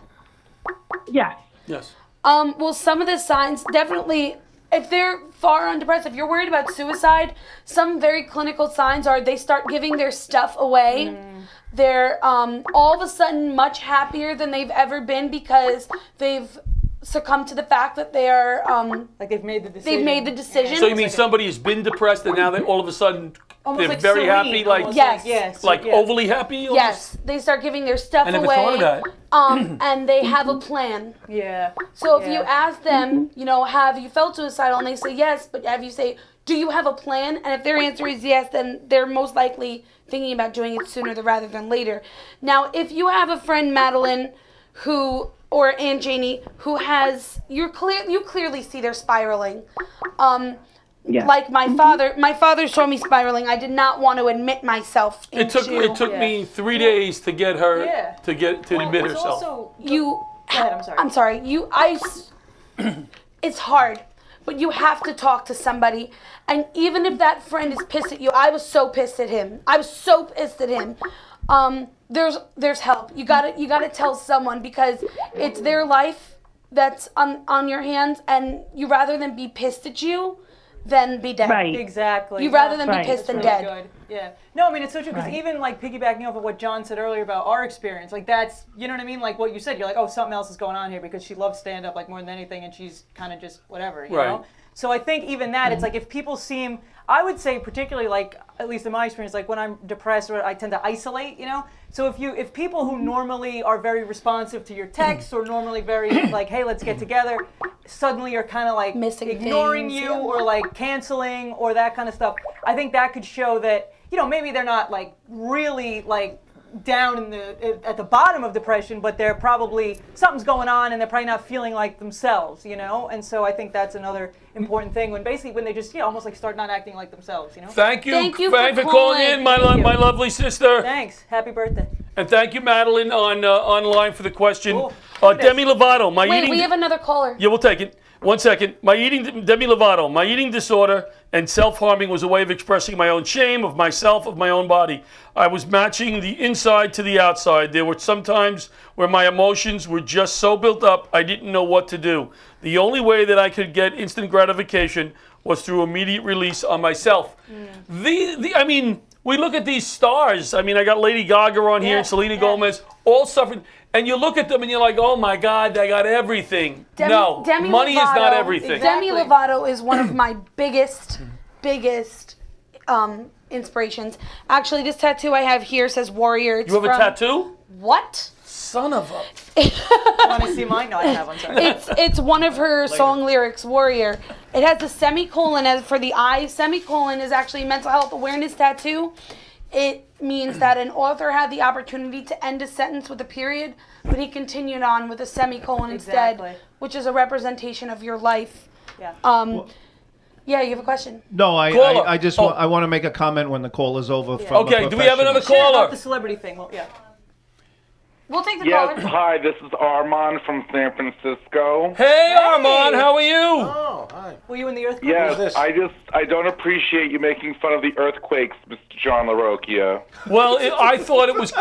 Speaker 8: Yes.
Speaker 2: Yes.
Speaker 7: Well, some of the signs definitely, if they're far on depressed, if you're worried about suicide, some very clinical signs are they start giving their stuff away. They're all of a sudden much happier than they've ever been because they've succumbed to the fact that they're
Speaker 5: Like they've made the decision.
Speaker 7: they've made the decision.
Speaker 2: So you mean somebody has been depressed and now they all of a sudden
Speaker 5: Almost
Speaker 2: they're
Speaker 5: like
Speaker 2: very
Speaker 5: serene,
Speaker 2: happy, like
Speaker 5: almost
Speaker 7: Yes.
Speaker 5: yes.
Speaker 2: like
Speaker 5: yeah.
Speaker 2: overly happy? almost?
Speaker 7: Yes, they start giving their stuff
Speaker 2: I never
Speaker 7: away.
Speaker 2: thought of that.
Speaker 7: And they have a plan.
Speaker 5: Yeah.
Speaker 7: So if you
Speaker 5: Yeah.
Speaker 7: ask them, you know, have you felt suicidal, and they say yes, but have you say, do you have a plan? And if their answer is yes, then they're most likely thinking about doing it sooner rather than later. Now, if you have a friend, Madeline, who or Aunt Janie, who has you clearly see they're spiraling.
Speaker 8: Yes.
Speaker 7: Like my father saw me spiraling. I did not want to admit myself into.
Speaker 2: It took me 3 days to get her
Speaker 5: Yeah.
Speaker 2: to admit
Speaker 5: It's
Speaker 2: herself.
Speaker 5: also
Speaker 7: you.
Speaker 5: ahead, I'm sorry.
Speaker 7: I'm sorry. It's hard, but you have to talk to somebody. And even if that friend is pissed at you, I was so pissed at him. There's help. You gotta tell someone because it's their life that's on your hands, and you rather than be pissed at you than be dead.
Speaker 8: Right.
Speaker 5: Exactly.
Speaker 7: You rather than
Speaker 8: Right.
Speaker 7: be pissed
Speaker 5: That's
Speaker 7: than
Speaker 5: really
Speaker 7: dead.
Speaker 5: good. Yeah. No, I mean it's so true because
Speaker 8: Right.
Speaker 5: even like piggybacking off of what John said earlier about our experience, like that's you know what I mean. Like what you said, you're like, oh, something else is going on here because she loves stand up like more than anything, and she's kind of just whatever, you
Speaker 2: Right.
Speaker 5: know. So I think even that, it's like if people seem, I would say particularly like, at least in my experience, like when I'm depressed, or I tend to isolate, So if people who normally are very responsive to your texts or normally very like, hey, let's get together, suddenly are kind of like
Speaker 7: Missing
Speaker 5: ignoring
Speaker 7: things,
Speaker 5: you
Speaker 7: yeah.
Speaker 5: or like canceling or that kind of stuff, I think that could show that, maybe they're not like really like down at the bottom of depression, but they're probably, something's going on and they're probably not feeling like themselves, And so I think that's another important thing when they just, almost like start not acting like themselves,
Speaker 2: Thank you.
Speaker 7: Thank you
Speaker 2: for
Speaker 7: for
Speaker 2: calling in, my
Speaker 5: Thank you.
Speaker 2: my lovely sister.
Speaker 5: Thanks. Happy birthday.
Speaker 2: And thank you, Madeline, online for the question.
Speaker 5: Cool.
Speaker 2: Demi Lovato, my
Speaker 7: Wait,
Speaker 2: eating.
Speaker 7: we have another caller.
Speaker 2: Yeah, we'll take it. 1 second. Demi Lovato, my eating disorder and self-harming was a way of expressing my own shame of myself, of my own body. I was matching the inside to the outside. There were some times where my emotions were just so built up, I didn't know what to do. The only way that I could get instant gratification was through immediate release on myself. I mean, we look at these stars. I mean, I got Lady Gaga on here and Selena Gomez, all suffering. And you look at them and you're like, oh my God, they got everything. No,
Speaker 7: Demi
Speaker 2: money is not everything.
Speaker 5: Exactly.
Speaker 7: Demi Lovato is one of my biggest inspirations. Actually, this tattoo I have here says warrior. It's
Speaker 2: You have a
Speaker 7: from-
Speaker 2: tattoo?
Speaker 7: What?
Speaker 2: Son of a...
Speaker 5: Want to see mine? No, I have one. Sorry.
Speaker 7: It's one of her song lyrics, Warrior. It has a semicolon as for the I. Semicolon is actually a mental health awareness tattoo. It means that an author had the opportunity to end a sentence with a period, but he continued on with a semicolon
Speaker 5: Exactly.
Speaker 7: instead, which is a representation of your life.
Speaker 5: Yeah.
Speaker 7: Yeah, you have a question?
Speaker 6: No,
Speaker 2: Caller.
Speaker 6: I just
Speaker 2: Oh.
Speaker 6: I want to make a comment when the call is over. From
Speaker 2: Okay,
Speaker 6: a
Speaker 2: do we have another
Speaker 6: professional.
Speaker 2: caller?
Speaker 5: About the celebrity thing. Well, yeah.
Speaker 7: We'll take the
Speaker 9: Yes,
Speaker 7: caller.
Speaker 9: hi, this is Armand from San Francisco.
Speaker 2: Hey, Armand, how are you?
Speaker 4: Oh, hi.
Speaker 5: Were you in the earthquake?
Speaker 9: Yes,
Speaker 4: this?
Speaker 9: I don't appreciate you making fun of the earthquakes, Mr. John LaRocchia.
Speaker 2: Well, I thought it was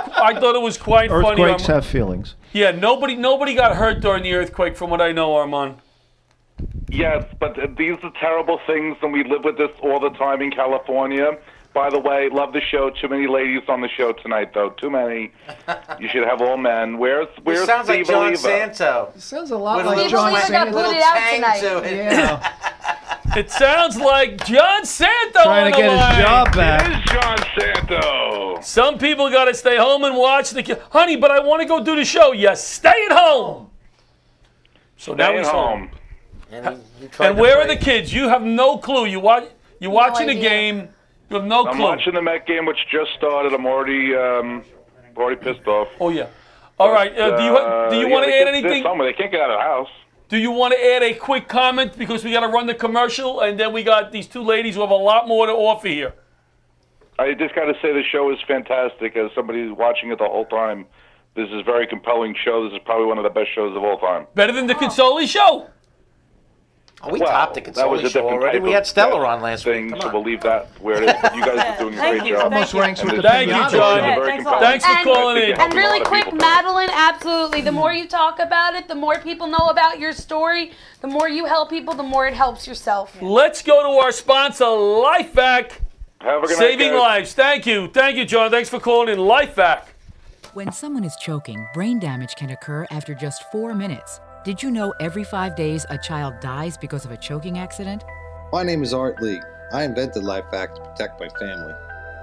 Speaker 2: quite funny.
Speaker 6: Earthquakes
Speaker 2: Armand.
Speaker 6: have feelings.
Speaker 2: Yeah, nobody got hurt during the earthquake, from what I know, Armand.
Speaker 9: Yes, but these are terrible things, and we live with this all the time in California. By the way, love the show. Too many ladies on the show tonight, though. Too many. You should have all men. Where's
Speaker 4: It sounds like
Speaker 9: Steve
Speaker 4: John
Speaker 9: Oliva?
Speaker 4: Santo.
Speaker 6: It sounds a lot
Speaker 4: With a
Speaker 6: like
Speaker 4: little
Speaker 6: John
Speaker 7: Oliva got
Speaker 6: Santo.
Speaker 7: booted out
Speaker 4: tang
Speaker 7: tonight.
Speaker 4: to it.
Speaker 6: Yeah,
Speaker 2: It sounds like John Santo
Speaker 6: trying
Speaker 2: on
Speaker 6: to
Speaker 2: the
Speaker 6: get his
Speaker 2: line.
Speaker 6: job
Speaker 9: It
Speaker 6: back.
Speaker 9: is John Santo.
Speaker 2: Some people got to stay home and watch Honey, but I want to go do the show. Yes, stay at home. So now
Speaker 9: Stay
Speaker 2: he's
Speaker 9: at
Speaker 2: home.
Speaker 9: home.
Speaker 4: And, he tried
Speaker 2: And
Speaker 4: to
Speaker 2: where are
Speaker 4: break.
Speaker 2: the kids? You have no clue. You're watching the
Speaker 7: idea.
Speaker 2: game. You have no
Speaker 9: I'm
Speaker 2: clue.
Speaker 9: watching the Met game, which just started. I'm already pissed off.
Speaker 2: Oh yeah. All right. Do you want to add anything?
Speaker 9: They can't get out of the house.
Speaker 2: Do you want to add a quick comment because we got to run the commercial and then we got these two ladies who have a lot more to offer here.
Speaker 9: I just got to say the show is fantastic. As somebody who's watching it the whole time, this is a very compelling show. This is probably one of the best shows of all time.
Speaker 2: Better than the Consoli show.
Speaker 4: Oh, we
Speaker 9: Well,
Speaker 4: topped the
Speaker 9: that was
Speaker 4: Consoli
Speaker 9: a
Speaker 4: show
Speaker 9: different
Speaker 4: already.
Speaker 9: type
Speaker 4: We
Speaker 9: of
Speaker 4: had Stellar
Speaker 9: guest
Speaker 4: on last
Speaker 9: thing,
Speaker 4: week. Come
Speaker 9: so
Speaker 4: on.
Speaker 9: we'll leave that where it is. But you guys are doing a
Speaker 5: Thank
Speaker 9: great
Speaker 5: you.
Speaker 9: job.
Speaker 6: Almost ranks with the
Speaker 2: Thank you,
Speaker 6: pinata.
Speaker 2: John.
Speaker 7: Yeah,
Speaker 9: Very
Speaker 7: thanks a
Speaker 9: compelling.
Speaker 7: lot.
Speaker 2: Thanks for calling in.
Speaker 7: And really quick, Madeline, absolutely. The more you talk about it, the more people know about your story, the more you help people, the more it helps yourself.
Speaker 2: Let's go to our sponsor, LifeVac,
Speaker 9: Have a good
Speaker 2: saving
Speaker 9: night, guys.
Speaker 2: lives. Thank you, John. Thanks for calling in. LifeVac.
Speaker 10: When someone is choking, brain damage can occur after just 4 minutes. Did you know every 5 days a child dies because of a choking accident?
Speaker 11: My name is Art Lee. I invented LifeVac to protect my family.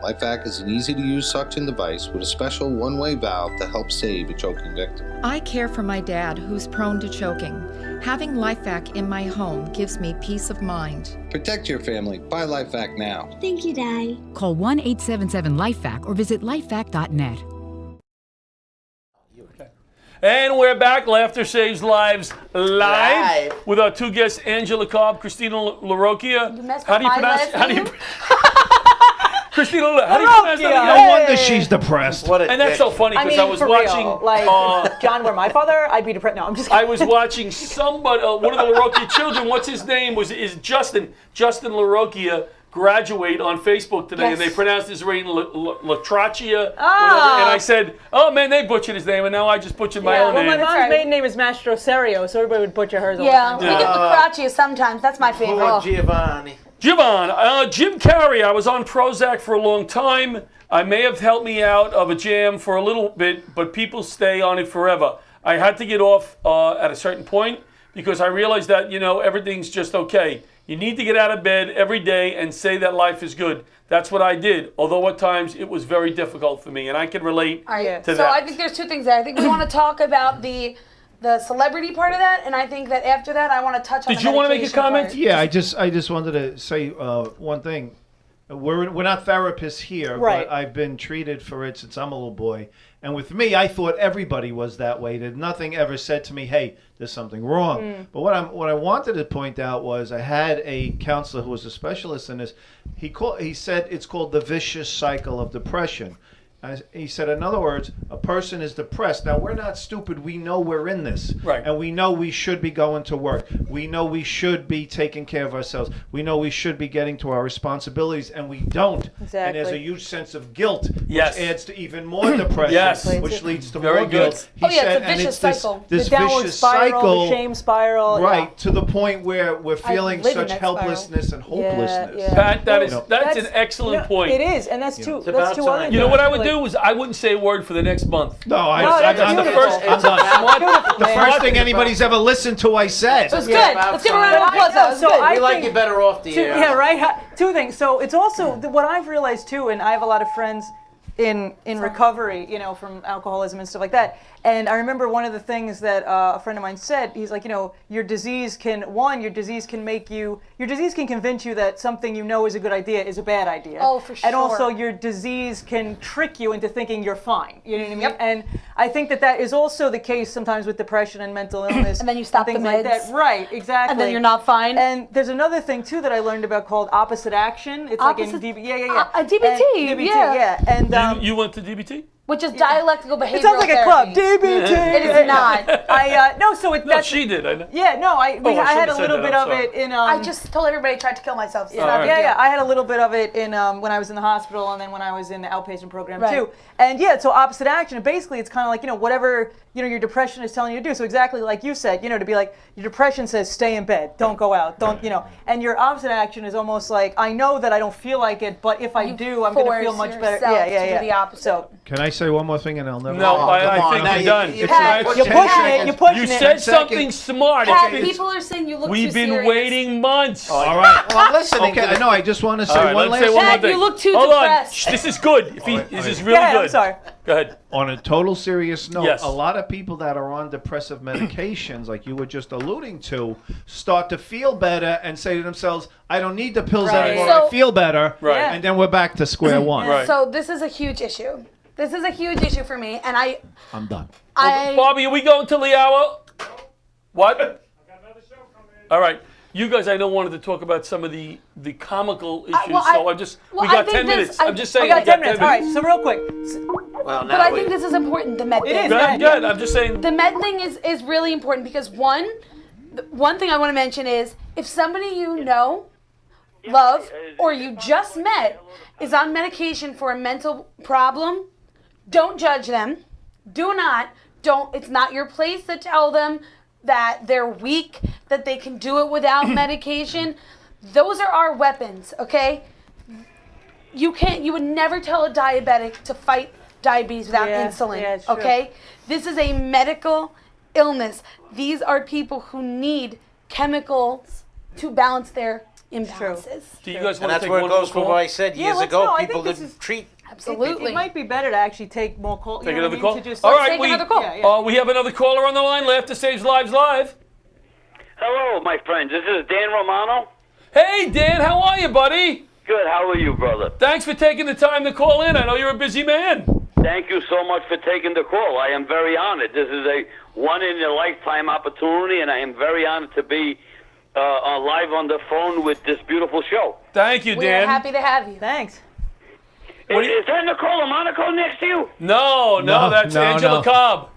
Speaker 11: LifeVac is an easy-to-use suction device with a special one-way valve to help save a choking victim.
Speaker 12: I care for my dad, who's prone to choking. Having LifeVac in my home gives me peace of mind.
Speaker 11: Protect your family. Buy LifeVac now.
Speaker 12: Thank you, Dad.
Speaker 10: Call 1-877-LifeVac or visit lifevac.net.
Speaker 2: And we're back. Laughter Saves Lives live
Speaker 4: Live.
Speaker 2: with our two guests, Angela Cobb, Christina LaRocchia.
Speaker 7: You messed
Speaker 2: How
Speaker 7: up
Speaker 2: do you
Speaker 7: my
Speaker 2: pronounce?
Speaker 7: last
Speaker 2: How do you?
Speaker 7: name?
Speaker 2: Christina, how do you pronounce that
Speaker 5: LaRocchia.
Speaker 2: again?
Speaker 6: No wonder she's depressed.
Speaker 4: What a
Speaker 2: And that's
Speaker 4: dick.
Speaker 2: so funny
Speaker 5: I
Speaker 2: because
Speaker 5: mean,
Speaker 2: I was
Speaker 5: for
Speaker 2: watching.
Speaker 5: real. Like, John were my father, I'd be depressed. No, I'm just
Speaker 2: I
Speaker 5: kidding.
Speaker 2: was watching somebody, one of the LaRocchia children. What's his name? Is Justin LaRocchia graduate on Facebook today, and they
Speaker 7: Yes.
Speaker 2: pronounced his name Latrachia,
Speaker 5: Ah.
Speaker 2: whatever. And I said, "Oh man, they butchered his name," and now I just butchered my own
Speaker 5: Well, my
Speaker 2: name.
Speaker 5: mom's
Speaker 7: right.
Speaker 5: maiden name is Mastro Serio, so everybody would butcher hers all
Speaker 7: Yeah,
Speaker 5: the
Speaker 7: we
Speaker 5: time.
Speaker 7: get Lacraccia sometimes. That's my favorite.
Speaker 4: Poor Giovanni.
Speaker 2: Jim Carrey. I was on Prozac for a long time. I may have helped me out of a jam for a little bit, but people stay on it forever. I had to get off at a certain point because I realized that everything's just okay. You need to get out of bed every day and say that life is good. That's what I did, although at times it was very difficult for me, and I can relate
Speaker 7: All right.
Speaker 2: to
Speaker 7: So
Speaker 2: that.
Speaker 7: I think there's two things there. I think we want to talk about the celebrity part of that, and I think that after that, I want to touch on.
Speaker 2: Did you want to make a comment?
Speaker 7: Part.
Speaker 6: Yeah, I just wanted to say one thing. We're not therapists here,
Speaker 5: Right.
Speaker 6: but I've been treated for it since I'm a little boy. And with me, I thought everybody was that way. That nothing ever said to me, "Hey, there's something wrong." But what I wanted to point out was I had a counselor who was a specialist in this. He said it's called the vicious cycle of depression. He said, in other words, a person is depressed. Now, we're not stupid. We know we're in this.
Speaker 2: Right.
Speaker 6: And we know we should be going to work. We know we should be taking care of ourselves. We know we should be getting to our responsibilities, and we don't.
Speaker 5: Exactly.
Speaker 6: And there's a huge sense of guilt,
Speaker 2: Yes.
Speaker 6: which adds to even more depression,
Speaker 2: Yes.
Speaker 6: which leads to
Speaker 2: Very
Speaker 6: more
Speaker 2: good.
Speaker 6: guilt.
Speaker 7: Oh, yeah, it's a
Speaker 6: and
Speaker 7: vicious
Speaker 6: this,
Speaker 7: cycle.
Speaker 6: This
Speaker 5: The downward
Speaker 6: vicious
Speaker 5: spiral,
Speaker 6: cycle,
Speaker 5: the shame spiral.
Speaker 6: right, to the point where we're feeling
Speaker 5: live in
Speaker 6: such
Speaker 5: that spiral.
Speaker 6: helplessness and hopelessness.
Speaker 5: Yeah.
Speaker 2: Pat, that's
Speaker 5: That's
Speaker 2: an excellent
Speaker 5: no,
Speaker 2: point.
Speaker 5: It is, and that's two.
Speaker 4: It's
Speaker 5: That's
Speaker 4: about
Speaker 5: two
Speaker 4: time.
Speaker 5: other.
Speaker 2: You know what I would
Speaker 5: things.
Speaker 2: do is I wouldn't say a word for the next month.
Speaker 6: No,
Speaker 5: No, that's
Speaker 6: I'm the
Speaker 5: beautiful.
Speaker 6: first. I'm done.
Speaker 5: Beautiful,
Speaker 6: The
Speaker 5: man.
Speaker 6: first thing anybody's ever listened to, I said.
Speaker 7: So it's
Speaker 4: Yeah,
Speaker 7: good.
Speaker 4: about
Speaker 7: Let's give a
Speaker 4: time.
Speaker 7: round of applause. That was
Speaker 5: So
Speaker 7: good.
Speaker 5: I
Speaker 4: We like
Speaker 5: think-
Speaker 4: you better off the air.
Speaker 5: Yeah, right. Two things. So it's also what I've realized too, and I have a lot of friends in recovery, you know, from alcoholism and stuff like that. And I remember one of the things that a friend of mine said. He's like, you know, your disease can convince you that something you know is a good idea is a bad idea.
Speaker 7: Oh, for
Speaker 5: And also
Speaker 7: sure.
Speaker 5: your disease can trick you into thinking you're fine. You know what I mean?
Speaker 7: Yep.
Speaker 5: And I think that is also the case sometimes with depression and mental illness.
Speaker 7: And then you stop
Speaker 5: things
Speaker 7: the
Speaker 5: like
Speaker 7: meds.
Speaker 5: that. Right. Exactly.
Speaker 7: And then you're not fine.
Speaker 5: And there's another thing too that I learned about called opposite action. It's like
Speaker 7: Opposite-
Speaker 5: in yeah.
Speaker 7: DBT,
Speaker 5: And
Speaker 7: yeah.
Speaker 5: And
Speaker 2: You went to DBT?
Speaker 7: Which is dialectical behavioral
Speaker 5: it sounds like a club.
Speaker 7: therapy.
Speaker 5: DBT.
Speaker 7: It is not.
Speaker 5: No. So
Speaker 2: No,
Speaker 5: that's
Speaker 2: she did. I know.
Speaker 5: yeah. No, I
Speaker 2: Oh, I
Speaker 5: had
Speaker 2: shouldn't
Speaker 5: a
Speaker 2: have
Speaker 5: little
Speaker 2: said
Speaker 5: bit
Speaker 2: that,
Speaker 5: of
Speaker 2: I'm
Speaker 5: it in.
Speaker 7: I just told everybody I tried to kill myself. So
Speaker 2: All right.
Speaker 5: Yeah, I had a little bit of it in when I was in the hospital, and then when I was in the outpatient program
Speaker 7: Right.
Speaker 5: too. And yeah, so opposite action. Basically, it's kind of like, you know, whatever, you know, your depression is telling you to do. So exactly like you said, you know, to be like, your depression says stay in bed, don't go out, don't, you know. And your opposite action is almost like, I know that I don't feel like it, but if I
Speaker 7: You
Speaker 5: do, I'm going to feel
Speaker 7: force
Speaker 5: much better.
Speaker 7: yourself
Speaker 5: Yeah.
Speaker 7: to do the opposite.
Speaker 5: So
Speaker 6: Can I say one more thing and I'll never?
Speaker 2: No,
Speaker 4: come
Speaker 2: I
Speaker 4: on,
Speaker 2: think
Speaker 4: now
Speaker 2: we're
Speaker 4: you-
Speaker 2: done.
Speaker 4: you-
Speaker 7: Pat,
Speaker 5: you're pushing it. You're pushing
Speaker 2: You
Speaker 5: it.
Speaker 2: said
Speaker 6: Second.
Speaker 2: something smart.
Speaker 7: Pat,
Speaker 2: It's-
Speaker 7: people are saying you look
Speaker 2: We've
Speaker 7: too
Speaker 2: been
Speaker 7: serious.
Speaker 2: waiting months.
Speaker 6: All right.
Speaker 4: Well, listening
Speaker 6: Okay,
Speaker 4: to
Speaker 6: I know. I just want to say
Speaker 2: All right,
Speaker 6: one
Speaker 2: let's
Speaker 6: last
Speaker 2: say one more
Speaker 7: Pat,
Speaker 2: thing.
Speaker 7: you look too
Speaker 2: Hold
Speaker 7: depressed.
Speaker 2: on. Shh, this is good. This is really
Speaker 5: Go ahead,
Speaker 2: good.
Speaker 5: I'm sorry.
Speaker 2: Go ahead.
Speaker 6: On a total serious note,
Speaker 2: Yes.
Speaker 6: a lot of people that are on depressive medications, like you were just alluding to, start to feel better and say to themselves, I don't need the pills
Speaker 5: Right.
Speaker 6: anymore,
Speaker 7: So-
Speaker 6: I feel better.
Speaker 2: Right.
Speaker 5: Yeah.
Speaker 6: And then we're back to square one.
Speaker 2: Right.
Speaker 7: So this is a huge issue. This is a huge issue for me, and
Speaker 6: I'm done.
Speaker 2: Bobby, are we going till the hour? What? All right. You guys, I know, wanted to talk about some of the comical issues,
Speaker 7: well,
Speaker 2: so I just we got 10 minutes. I'm just saying
Speaker 5: We got 10 minutes. All right, so real quick.
Speaker 4: Well,
Speaker 7: but I think this is important. The med
Speaker 5: It
Speaker 7: thing.
Speaker 5: is.
Speaker 2: Go ahead, go ahead. I'm just saying.
Speaker 7: The med thing is really important because one thing I want to mention is if somebody you know, love, or you just met is on medication for a mental problem, don't judge them. Don't. It's not your place to tell them that they're weak, that they can do it without medication. Those are our weapons, okay? You would never tell a diabetic to fight diabetes without insulin,
Speaker 5: yeah, it's true.
Speaker 7: okay? This is a medical illness. These are people who need chemicals to balance their imbalances.
Speaker 2: Do you guys
Speaker 4: And
Speaker 2: want to
Speaker 4: that's
Speaker 2: take
Speaker 4: where it
Speaker 2: one
Speaker 4: goes
Speaker 2: more
Speaker 4: for
Speaker 2: call?
Speaker 4: what I said
Speaker 5: Yeah,
Speaker 4: years
Speaker 5: let's
Speaker 4: ago.
Speaker 5: go. I
Speaker 4: People
Speaker 5: think this
Speaker 4: didn't
Speaker 5: is-
Speaker 4: treat.
Speaker 7: Absolutely.
Speaker 5: It might be better to actually take more calls.
Speaker 2: Take
Speaker 5: you know
Speaker 2: another
Speaker 5: what I
Speaker 2: call.
Speaker 5: mean? To just,
Speaker 2: All
Speaker 5: let's
Speaker 2: right,
Speaker 5: take
Speaker 2: we
Speaker 5: another call. Yeah.
Speaker 2: we have another caller on the line. Laughter Saves Lives Live.
Speaker 13: Hello, my friends. This is Dan Romano.
Speaker 2: Hey, Dan, how are you, buddy?
Speaker 13: Good. How are you, brother?
Speaker 2: Thanks for taking the time to call in. I know you're a busy man.
Speaker 13: Thank you so much for taking the call. I am very honored. This is a one-in-a-lifetime opportunity, and I am very honored to be live on the phone with this beautiful show.
Speaker 2: Thank you,
Speaker 7: We're
Speaker 2: Dan.
Speaker 7: happy to have you.
Speaker 5: Thanks.
Speaker 13: Is that Nicole or Monaco next to you?
Speaker 2: No, that's Angela Cobb.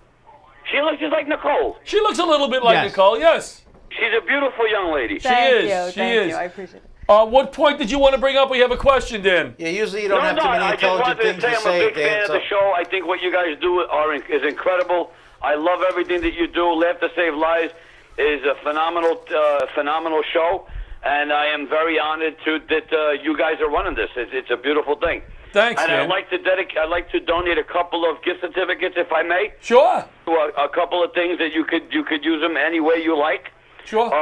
Speaker 13: She looks just like Nicole.
Speaker 2: She looks a little bit like
Speaker 6: Yes.
Speaker 2: Nicole, yes.
Speaker 13: She's a beautiful young lady.
Speaker 5: Thank
Speaker 2: is,
Speaker 5: you.
Speaker 2: she
Speaker 5: Thank
Speaker 2: is.
Speaker 5: you. I appreciate it.
Speaker 2: What point did you want to bring up? We have a question, Dan.
Speaker 4: Yeah, usually you don't have too many
Speaker 13: I just
Speaker 4: intelligent
Speaker 13: wanted
Speaker 4: things
Speaker 13: to say
Speaker 4: to
Speaker 13: I'm
Speaker 4: say.
Speaker 13: a big fan of the show. I think what you guys do is incredible. I love everything that you do. Laughter Save Lives is a phenomenal show, and I am very honored that you guys are running this. It's a beautiful thing.
Speaker 2: Thanks,
Speaker 13: and
Speaker 2: man.
Speaker 13: I'd like to donate a couple of gift certificates, if I may.
Speaker 2: Sure.
Speaker 13: To a couple of things that you could use them any way you like.
Speaker 2: Sure.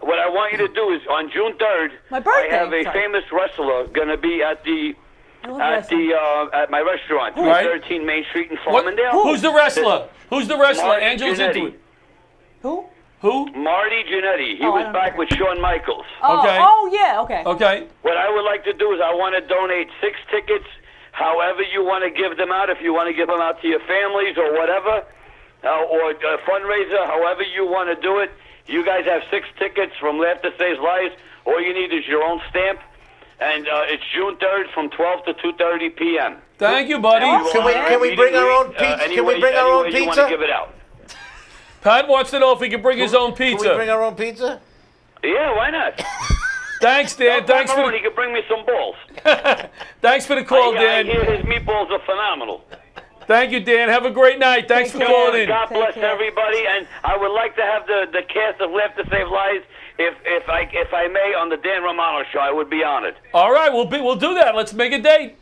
Speaker 13: what I want you to do is on June 3rd,
Speaker 5: My birthday,
Speaker 13: I have a
Speaker 5: sorry.
Speaker 13: famous wrestler going to be at the at my restaurant,
Speaker 2: Right.
Speaker 13: 313 Main Street in
Speaker 2: What-
Speaker 13: Farmingdale.
Speaker 2: Who's the wrestler? Who's the wrestler?
Speaker 13: Marty
Speaker 2: Angela's
Speaker 13: Jannetty.
Speaker 2: into it.
Speaker 5: Who?
Speaker 2: Who?
Speaker 13: Marty Jannetty. He
Speaker 5: Oh, I
Speaker 13: was
Speaker 5: don't
Speaker 13: back
Speaker 5: know.
Speaker 13: with Shawn Michaels.
Speaker 5: Oh,
Speaker 2: Okay.
Speaker 5: oh yeah, okay.
Speaker 2: Okay.
Speaker 13: What I would like to do is I want to donate 6 tickets, however you want to give them out, if you want to give them out to your families or whatever, or a fundraiser, however you want to do it. You guys have 6 tickets from Laughter Saves Lives. All you need is your own stamp. And it's June 3rd from 12 to 2:30 p.m.
Speaker 2: Thank you, buddy.
Speaker 4: Can we bring our own pizza? Can we bring our own
Speaker 13: You want
Speaker 4: pizza?
Speaker 13: to give it out.
Speaker 2: Pat wants to know if he can bring his own
Speaker 4: Can we
Speaker 2: pizza.
Speaker 4: bring our own pizza?
Speaker 13: Yeah, why not?
Speaker 2: Thanks, Dan. Thanks for
Speaker 13: He can bring me some balls.
Speaker 2: Thanks for the call,
Speaker 13: I
Speaker 2: Dan.
Speaker 13: hear his meatballs are phenomenal.
Speaker 2: Thank you, Dan. Have a great night. Thanks for calling in.
Speaker 13: God bless everybody, and I would like to have the cast of Laughter Save Lives, if I may, on the Dan Romano show. I would be honored.
Speaker 2: All right, we'll do that. Let's make a date.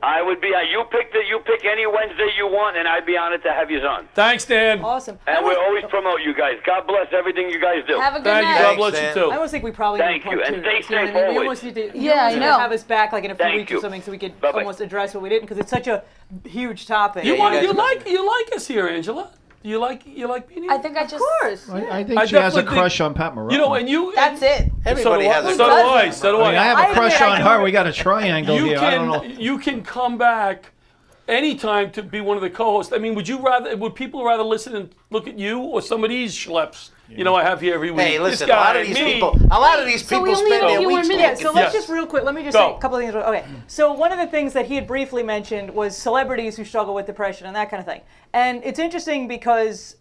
Speaker 13: I would be. You pick any Wednesday you want, and I'd be honored to have you on.
Speaker 2: Thanks, Dan.
Speaker 5: Awesome.
Speaker 13: And we'll always promote you guys. God bless everything you guys do.
Speaker 7: Have a good
Speaker 2: Thank
Speaker 7: night.
Speaker 2: you. God bless you too.
Speaker 5: I almost think we probably
Speaker 13: Thank
Speaker 5: need
Speaker 13: you,
Speaker 5: part
Speaker 13: and
Speaker 5: two.
Speaker 13: stay
Speaker 5: You know what I
Speaker 13: safe
Speaker 5: mean? We
Speaker 13: always.
Speaker 5: almost need to,
Speaker 7: Yeah, I
Speaker 5: almost need to
Speaker 7: know.
Speaker 5: have us back like in a few
Speaker 13: Thank
Speaker 5: weeks
Speaker 13: you.
Speaker 5: or something, so we could
Speaker 13: Bye-bye.
Speaker 5: almost address what we didn't, because it's such a huge topic.
Speaker 2: You
Speaker 4: guys
Speaker 2: like us here, Angela? You like being here?
Speaker 7: I think I just.
Speaker 5: Of course.
Speaker 6: I think
Speaker 2: I
Speaker 6: she has a
Speaker 2: definitely
Speaker 6: crush on Pat Morocco.
Speaker 2: You know, and you.
Speaker 7: That's it.
Speaker 4: Everybody has a
Speaker 2: So do I. So do
Speaker 6: I mean, I
Speaker 2: I.
Speaker 6: have
Speaker 5: I
Speaker 6: a crush
Speaker 5: admit I
Speaker 6: on
Speaker 5: can
Speaker 6: her.
Speaker 5: re-
Speaker 6: We got a triangle
Speaker 2: You
Speaker 6: here. I don't know.
Speaker 2: you can come back anytime to be one of the co-hosts. I mean, would people rather listen and look at you or some of these schleps? You know, I have here every week.
Speaker 4: Hey,
Speaker 2: This
Speaker 4: listen,
Speaker 2: guy,
Speaker 4: a lot of these
Speaker 2: me.
Speaker 4: people
Speaker 7: So we only
Speaker 4: spend
Speaker 7: have a
Speaker 4: their
Speaker 7: few more
Speaker 4: weeks
Speaker 7: minutes.
Speaker 5: Yeah, so
Speaker 4: looking.
Speaker 5: let's
Speaker 2: Yes.
Speaker 5: just real quick, let me just
Speaker 2: Go.
Speaker 5: say a couple of things. Okay, so one of the things that he had briefly mentioned was celebrities who struggle with depression and that kind of thing. And it's interesting because,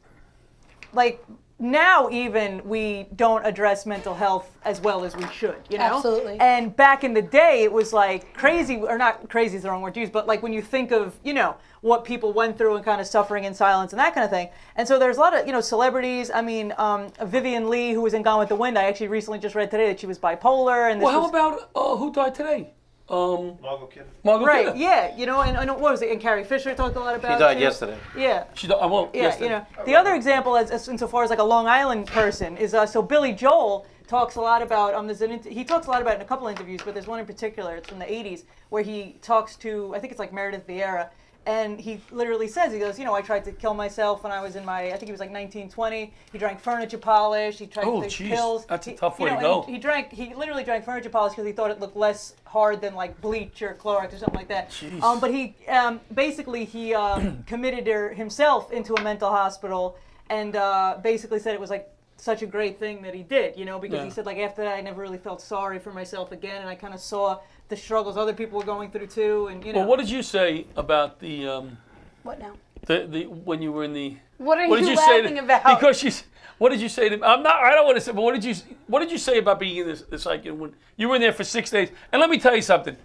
Speaker 5: like, now even we don't address mental health as well as we should, you know?
Speaker 7: Absolutely.
Speaker 5: And back in the day, it was like crazy, or not crazy is the wrong word to use, but like when you think of, you know, what people went through and kind of suffering in silence and that kind of thing. And so there's a lot of, you know, celebrities. I mean, Vivian Lee, who was in Gone with the Wind, I actually recently just read today that she was bipolar. And this
Speaker 2: Well, how
Speaker 5: was,
Speaker 2: about who died today?
Speaker 6: Margot Kidder.
Speaker 2: Margot
Speaker 5: right,
Speaker 2: Kidder.
Speaker 5: yeah, you know, and what was it? And Carrie Fisher talked a lot about
Speaker 4: She died
Speaker 5: too.
Speaker 4: yesterday.
Speaker 5: Yeah.
Speaker 2: I won't.
Speaker 5: Yeah,
Speaker 2: yesterday.
Speaker 5: you know. The other example, as insofar as like a Long Island person, is so Billy Joel talks a lot about. He talks a lot about it in a couple interviews, but there's one in particular. It's from the '80s where he talks to, I think it's like Meredith Vieira, and he literally says, he goes, you know, I tried to kill myself when I was in my, I think he was like 19, 20. He drank furniture polish. He tried
Speaker 2: Oh,
Speaker 5: to take
Speaker 2: jeez.
Speaker 5: pills.
Speaker 2: That's a
Speaker 5: He-
Speaker 2: tough
Speaker 5: you
Speaker 2: way to
Speaker 5: know,
Speaker 2: go.
Speaker 5: and he literally drank furniture polish because he thought it looked less hard than like bleach or Clorox or something like that.
Speaker 2: Jeez.
Speaker 5: But he basically he committed himself into a mental hospital and basically said it was like such a great thing that he did, you know, because
Speaker 2: Yeah.
Speaker 5: he said like after that I never really felt sorry for myself again, and I kind of saw the struggles other people were going through too, and you know.
Speaker 2: Well, what did you say about the
Speaker 7: What now?
Speaker 2: when you were in the?
Speaker 7: What are
Speaker 2: did
Speaker 7: you
Speaker 2: say
Speaker 7: laughing
Speaker 2: to,
Speaker 7: about?
Speaker 2: Because she's. What did you say to? I don't want to say. But what did you say about being in this like when you were in there for 6 days? And let me tell you something.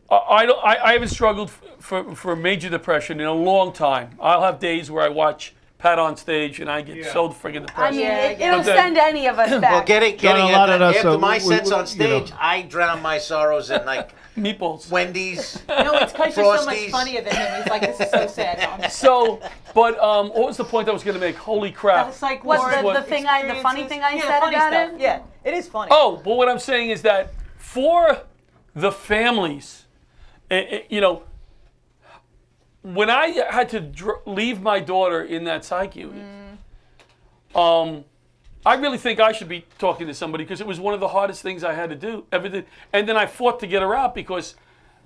Speaker 2: I haven't struggled for major depression in a long time. I'll have days where I watch Pat on stage and I get so friggin' depressed.
Speaker 7: I mean, it'll
Speaker 2: But then-
Speaker 7: send any of us back.
Speaker 4: Well, getting
Speaker 6: John, a
Speaker 4: at
Speaker 6: lot of
Speaker 4: that,
Speaker 6: us,
Speaker 4: after my
Speaker 6: we-
Speaker 4: sets
Speaker 6: we-
Speaker 4: on stage,
Speaker 6: you know.
Speaker 4: I drown my sorrows in like
Speaker 2: meatballs.
Speaker 4: Wendy's.
Speaker 5: No, it's because you're so much
Speaker 4: Frosties.
Speaker 5: funnier than him. He's like, this is so sad. No, I'm just-
Speaker 2: So, but what was the point I was going to make? Holy crap!
Speaker 5: It's like
Speaker 7: What's
Speaker 5: ward
Speaker 7: the funny
Speaker 5: experiences.
Speaker 7: thing I
Speaker 5: Yeah,
Speaker 7: said
Speaker 5: funny
Speaker 7: about
Speaker 5: stuff.
Speaker 7: it?
Speaker 5: Yeah, it is funny.
Speaker 2: Oh, but what I'm saying is that for the families, you know, when I had to leave my daughter in that psych unit, I really think I should be talking to somebody because it was one of the hardest things I had to do ever did. And then I fought to get her out because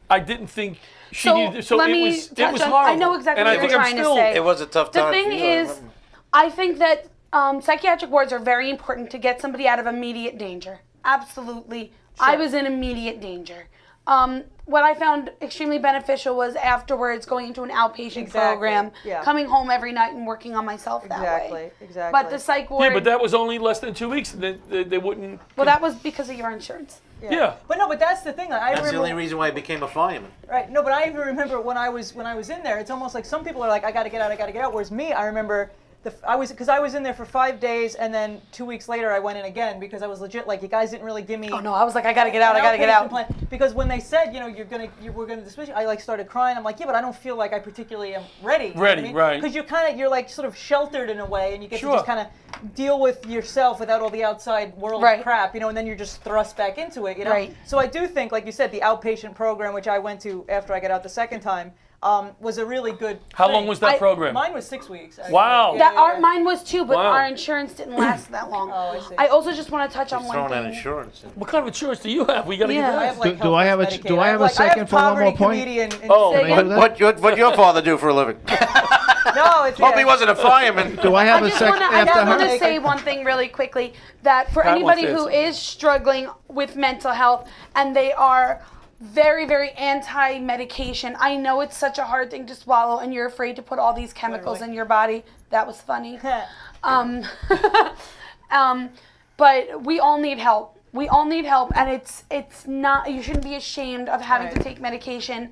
Speaker 2: I didn't think she needed. So
Speaker 7: let
Speaker 2: it
Speaker 7: me
Speaker 2: was
Speaker 7: touch
Speaker 2: horrible.
Speaker 7: on- I know exactly
Speaker 2: and
Speaker 7: what
Speaker 2: I
Speaker 7: you're
Speaker 2: think I'm
Speaker 7: trying to
Speaker 2: still,
Speaker 7: say.
Speaker 4: It was a tough
Speaker 7: The
Speaker 4: time.
Speaker 7: thing
Speaker 4: for you, I
Speaker 7: is,
Speaker 4: remember.
Speaker 7: I think that psychiatric wards are very important to get somebody out of immediate danger. Absolutely. I was in immediate danger. What I found extremely beneficial was afterwards going into an outpatient
Speaker 5: Exactly,
Speaker 7: program,
Speaker 5: yeah.
Speaker 7: coming home every night and working on myself that way.
Speaker 5: Exactly.
Speaker 7: But the psych ward,
Speaker 2: yeah, but that was only less than 2 weeks. And they wouldn't.
Speaker 7: well, that was because of your insurance.
Speaker 2: Yeah.
Speaker 5: But no, but that's the thing. I
Speaker 4: That's the
Speaker 5: remember,
Speaker 4: only reason why I became a fireman.
Speaker 5: Right. No, but I even remember when I was in there. It's almost like some people are like, I got to get out. Whereas me, I remember I was in there for 5 days, and then 2 weeks later I went in again because I was legit like, you guys didn't really give me.
Speaker 7: Oh no, I was like, I gotta get out.
Speaker 5: an
Speaker 7: I gotta get out.
Speaker 5: outpatient plan. Because when they said, you know, we're gonna dismiss you, I like started crying. I'm like, yeah, but I don't feel like I particularly am ready.
Speaker 2: Ready, right.
Speaker 5: Because you're like sort of sheltered in a way, and you get
Speaker 2: Sure.
Speaker 5: to just kind of deal with yourself without all the outside world
Speaker 7: Right.
Speaker 5: crap, you know, and then you're just thrust back into it, you know.
Speaker 7: Right.
Speaker 5: So I do think, like you said, the outpatient program, which I went to after I got out the second time, was a really good.
Speaker 2: How
Speaker 5: thing.
Speaker 2: long was that program?
Speaker 5: Mine was 6 weeks. Actually.
Speaker 2: Wow.
Speaker 5: Yeah,
Speaker 7: Mine was too, but
Speaker 2: Wow.
Speaker 7: our insurance didn't last that long.
Speaker 5: Oh, I see.
Speaker 7: I also just want to touch on one
Speaker 4: Throwing out
Speaker 7: thing.
Speaker 4: insurance.
Speaker 2: What kind of insurance do you have? We got to
Speaker 7: Yeah.
Speaker 2: get
Speaker 5: I
Speaker 2: that.
Speaker 5: have, like,
Speaker 6: Do I have a
Speaker 5: health
Speaker 6: do I have a
Speaker 5: like,
Speaker 6: second for one more
Speaker 5: poverty
Speaker 6: point?
Speaker 5: comedian and
Speaker 2: Oh.
Speaker 7: Say
Speaker 2: Can
Speaker 7: again?
Speaker 4: What your father do for a living?
Speaker 5: No, it's
Speaker 4: Hope he wasn't a fireman.
Speaker 6: Do I have a second
Speaker 7: I
Speaker 6: after
Speaker 7: just want
Speaker 6: her?
Speaker 7: to say one thing really quickly, that for
Speaker 2: Pat wants
Speaker 7: anybody
Speaker 2: to
Speaker 7: who
Speaker 2: answer.
Speaker 7: is struggling with mental health and they are very, very anti-medication, I know it's such a hard thing to swallow and you're afraid to put all these chemicals in your body. That was funny. But we all need help. We all need help, and it's not, you shouldn't be ashamed of having to take medication.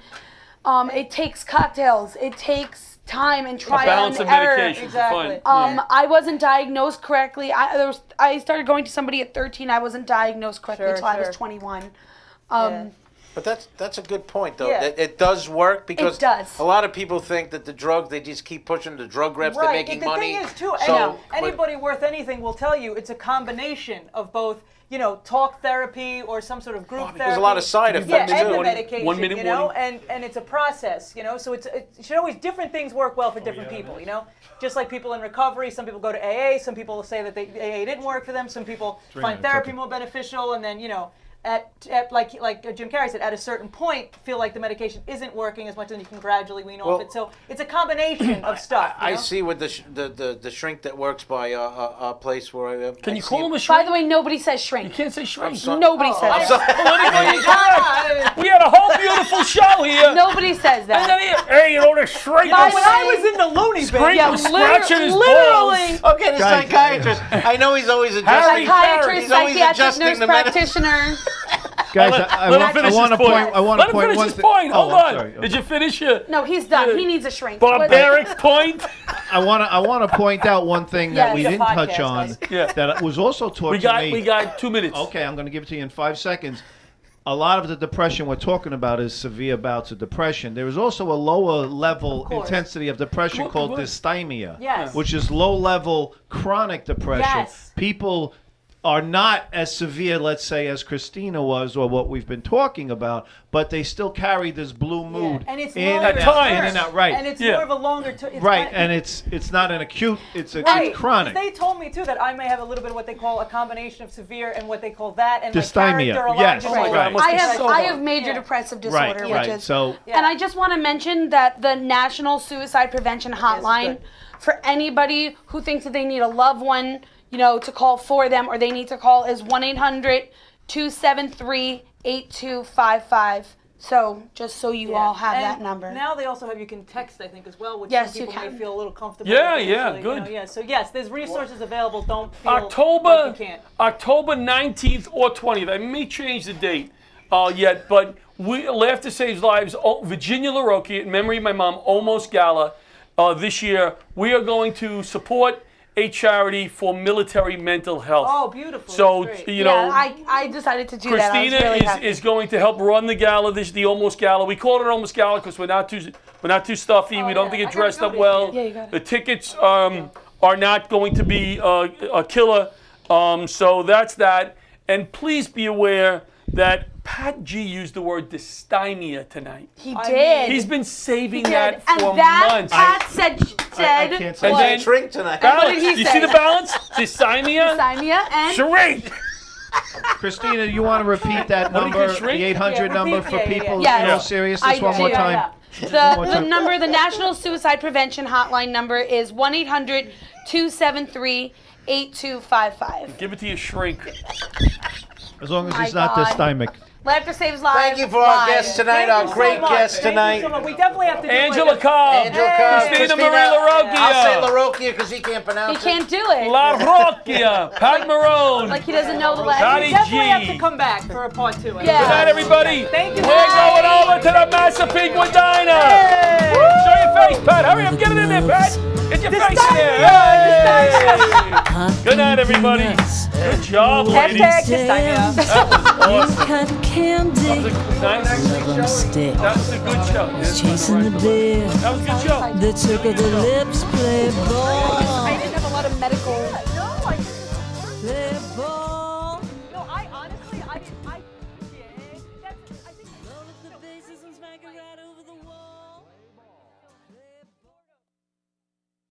Speaker 7: It takes cocktails. It takes time and trial
Speaker 2: balance
Speaker 7: and
Speaker 2: of
Speaker 7: error.
Speaker 2: medication.
Speaker 5: Exactly.
Speaker 2: Fine.
Speaker 7: I wasn't diagnosed correctly. I started going to somebody at 13. I wasn't diagnosed correctly
Speaker 5: Sure,
Speaker 7: until I was
Speaker 5: sure.
Speaker 7: 21.
Speaker 5: Yeah.
Speaker 4: But that's a good point, though.
Speaker 5: Yeah.
Speaker 4: It does work because
Speaker 7: It does.
Speaker 4: a lot of people think that the drugs, they just keep pushing the drug reps, they're making
Speaker 5: the
Speaker 4: money.
Speaker 5: thing is, too,
Speaker 4: So,
Speaker 5: anybody worth anything will tell you it's a combination of both, you know, talk therapy or some sort of group therapy.
Speaker 4: there's a lot of side effects,
Speaker 5: Yeah, and
Speaker 4: too.
Speaker 5: the medication,
Speaker 2: 1 minute
Speaker 5: you know,
Speaker 2: warning.
Speaker 5: and it's a process, you know, so it should always, different things work well for different people, you know? Just like people in recovery, some people go to AA, some people say that AA didn't work for them, some people find therapy more beneficial, and then, you know, at like Jim Carrey said, at a certain point, feel like the medication isn't working as much, and you can gradually wean off it. So it's a combination of stuff.
Speaker 4: I
Speaker 5: you know?
Speaker 4: see with the shrink that works by a place where I
Speaker 2: Can you
Speaker 4: see
Speaker 2: call
Speaker 4: it.
Speaker 2: him a
Speaker 7: By
Speaker 2: shrink?
Speaker 7: the way, nobody says shrink.
Speaker 2: You can't say shrink.
Speaker 7: Nobody says
Speaker 4: I'm
Speaker 7: that.
Speaker 4: sorry.
Speaker 2: We had a whole beautiful show here.
Speaker 7: Nobody says
Speaker 2: And then
Speaker 7: that.
Speaker 2: hey, you know, the shrink
Speaker 5: When
Speaker 2: was
Speaker 5: I was in the loony bin,
Speaker 2: Shrink was scratching his
Speaker 7: literally.
Speaker 2: balls.
Speaker 4: Okay, the
Speaker 6: Guys.
Speaker 4: psychiatrist. I know he's always
Speaker 2: Harry
Speaker 4: adjusting.
Speaker 7: Psychiatrist,
Speaker 4: He's always
Speaker 7: psychiatric
Speaker 4: adjusting
Speaker 7: nurse
Speaker 4: the medicine.
Speaker 7: practitioner.
Speaker 6: Guys,
Speaker 2: Let
Speaker 6: I
Speaker 2: him
Speaker 6: want
Speaker 2: finish
Speaker 6: to
Speaker 2: his point.
Speaker 6: point. I want
Speaker 2: Let
Speaker 6: to
Speaker 2: him
Speaker 6: point
Speaker 2: finish
Speaker 6: one
Speaker 2: his
Speaker 6: thing.
Speaker 2: point.
Speaker 6: Oh,
Speaker 2: Hold
Speaker 6: I'm
Speaker 2: on.
Speaker 6: sorry.
Speaker 2: Did you finish your
Speaker 7: No, he's done.
Speaker 2: Yeah.
Speaker 7: He needs a shrink.
Speaker 2: barbaric point?
Speaker 6: I want to point out one thing that
Speaker 7: Yes.
Speaker 6: we
Speaker 5: It's a
Speaker 6: didn't touch
Speaker 5: podcast,
Speaker 6: on
Speaker 5: guys.
Speaker 2: Yeah.
Speaker 6: that was also taught
Speaker 2: We
Speaker 6: to
Speaker 2: got
Speaker 6: me.
Speaker 2: we got 2 minutes.
Speaker 6: Okay, I'm going to give it to you in 5 seconds. A lot of the depression we're talking about is severe bouts of depression. There is also a lower level
Speaker 5: course.
Speaker 6: intensity of depression
Speaker 2: What-
Speaker 6: called
Speaker 2: what?
Speaker 6: dysthymia,
Speaker 5: Yes.
Speaker 6: which is low level chronic depression.
Speaker 5: Yes.
Speaker 6: People are not as severe, let's say, as Christina was or what we've been talking about, but they still carry this blue mood
Speaker 5: and it's
Speaker 6: in
Speaker 5: longer
Speaker 6: and
Speaker 2: At
Speaker 6: out,
Speaker 2: times.
Speaker 6: in and out, right.
Speaker 5: And it's
Speaker 2: Yeah.
Speaker 5: more of a longer term.
Speaker 6: Right, and it's not an acute, it's
Speaker 5: Right.
Speaker 6: it's chronic.
Speaker 5: They told me too that I may have a little bit of what they call a combination of severe and what they call that, and
Speaker 6: Dysthymia.
Speaker 5: my character
Speaker 6: Yes.
Speaker 5: aligns
Speaker 6: Oh my
Speaker 5: with
Speaker 6: God,
Speaker 5: what-
Speaker 6: must
Speaker 7: I
Speaker 2: be
Speaker 7: have
Speaker 2: so
Speaker 7: I
Speaker 2: hard.
Speaker 7: have major
Speaker 5: Yeah.
Speaker 7: depressive disorder,
Speaker 6: Right,
Speaker 7: which
Speaker 6: right.
Speaker 7: is
Speaker 6: So
Speaker 5: Yeah.
Speaker 7: And I just want to mention that the National Suicide Prevention Hotline,
Speaker 5: good.
Speaker 7: for anybody who thinks that they need a loved one, you know, to call for them or they need to call, is 1-800-273-8255. So just so you all have
Speaker 5: And
Speaker 7: that number.
Speaker 5: Now they also have you can text, I think, as well, which
Speaker 7: Yes,
Speaker 5: some people
Speaker 7: you can.
Speaker 5: may feel a little comfortable.
Speaker 2: Yeah,
Speaker 5: with
Speaker 2: yeah,
Speaker 5: usually,
Speaker 2: good.
Speaker 5: You know, yeah, so yes, there's resources available. Don't feel
Speaker 2: October
Speaker 5: like you can't.
Speaker 2: October 19th or 20th. I may change the date yet, but Laughter Saves Lives. Virginia LaRocca, in memory of my mom, Almost Gala. This year, we are going to support a charity for military mental health.
Speaker 5: Oh, beautiful.
Speaker 2: So
Speaker 5: That's great.
Speaker 2: you know.
Speaker 7: I decided to do that. I was
Speaker 2: Christina
Speaker 7: really happy.
Speaker 2: is going to help run the gala, the Almost Gala. We call it Almost Gala because we're not too stuffy. we don't
Speaker 5: yeah.
Speaker 2: think it
Speaker 5: I gotta
Speaker 2: dressed
Speaker 5: go
Speaker 2: up
Speaker 5: this
Speaker 2: well.
Speaker 5: year.
Speaker 7: Yeah, you got it.
Speaker 2: The tickets are not going to be a killer. So that's that. And please be aware that Pat G used the word dysthymia tonight.
Speaker 7: He did.
Speaker 2: He's been saving
Speaker 7: He
Speaker 2: that
Speaker 7: did.
Speaker 2: for
Speaker 7: And that
Speaker 2: months.
Speaker 7: Pat said
Speaker 6: I can't say
Speaker 2: And
Speaker 6: that.
Speaker 2: then
Speaker 4: Shrink tonight.
Speaker 7: what
Speaker 2: balance.
Speaker 7: did he
Speaker 2: You
Speaker 7: say?
Speaker 2: see the balance? Dysthymia.
Speaker 7: Dysthymia and
Speaker 2: Shrink.
Speaker 6: Christina, you want to repeat that
Speaker 2: What did
Speaker 6: number,
Speaker 2: you shrink?
Speaker 6: the 800
Speaker 5: Yeah,
Speaker 6: number
Speaker 5: repeat-
Speaker 6: for
Speaker 5: yeah, yeah,
Speaker 6: people
Speaker 7: yeah.
Speaker 6: in
Speaker 7: Yeah.
Speaker 6: all seriousness
Speaker 7: I
Speaker 6: one more
Speaker 7: do.
Speaker 6: time?
Speaker 5: Yeah.
Speaker 7: The number, the National Suicide Prevention Hotline number is 1-800-273-8255.
Speaker 2: Give it to your shrink.
Speaker 6: As long as
Speaker 7: My
Speaker 6: it's not
Speaker 7: God.
Speaker 6: dysthymmic.
Speaker 7: Laughter Saves Lives.
Speaker 4: Thank you for our
Speaker 7: live.
Speaker 4: guest tonight,
Speaker 5: Thank
Speaker 4: our
Speaker 5: you so
Speaker 4: great
Speaker 5: much.
Speaker 4: guest
Speaker 5: Thank you
Speaker 4: tonight.
Speaker 5: so much. We definitely have to do
Speaker 2: Angela
Speaker 5: like a-
Speaker 2: Cobb.
Speaker 4: Angela Cobb,
Speaker 2: Christina Marie LaRocca.
Speaker 4: I'll say LaRocca because he can't
Speaker 7: He
Speaker 4: pronounce it.
Speaker 7: can't do it.
Speaker 2: La Rocchia, Pat Marone.
Speaker 7: Like he doesn't know the
Speaker 2: Patty
Speaker 7: last.
Speaker 5: We definitely have
Speaker 2: G.
Speaker 5: to come back for a part 2.
Speaker 7: Yeah.
Speaker 2: Good night, everybody.
Speaker 5: Thank you.
Speaker 2: We're going over to the Massapequa Diner. Show your face, Pat. Hurry up, get it in there, Pat. Get your face in there. Hey. Good night, everybody. Good job, ladies.
Speaker 5: Dysthymia.
Speaker 2: That was awesome.
Speaker 3: Cotton candy,
Speaker 2: That was a nice.
Speaker 3: love on stick.
Speaker 2: That was a good show.
Speaker 3: Chasing the beer,
Speaker 2: That was a good show.
Speaker 3: the trick of the lips play ball.
Speaker 7: I didn't have a lot of medical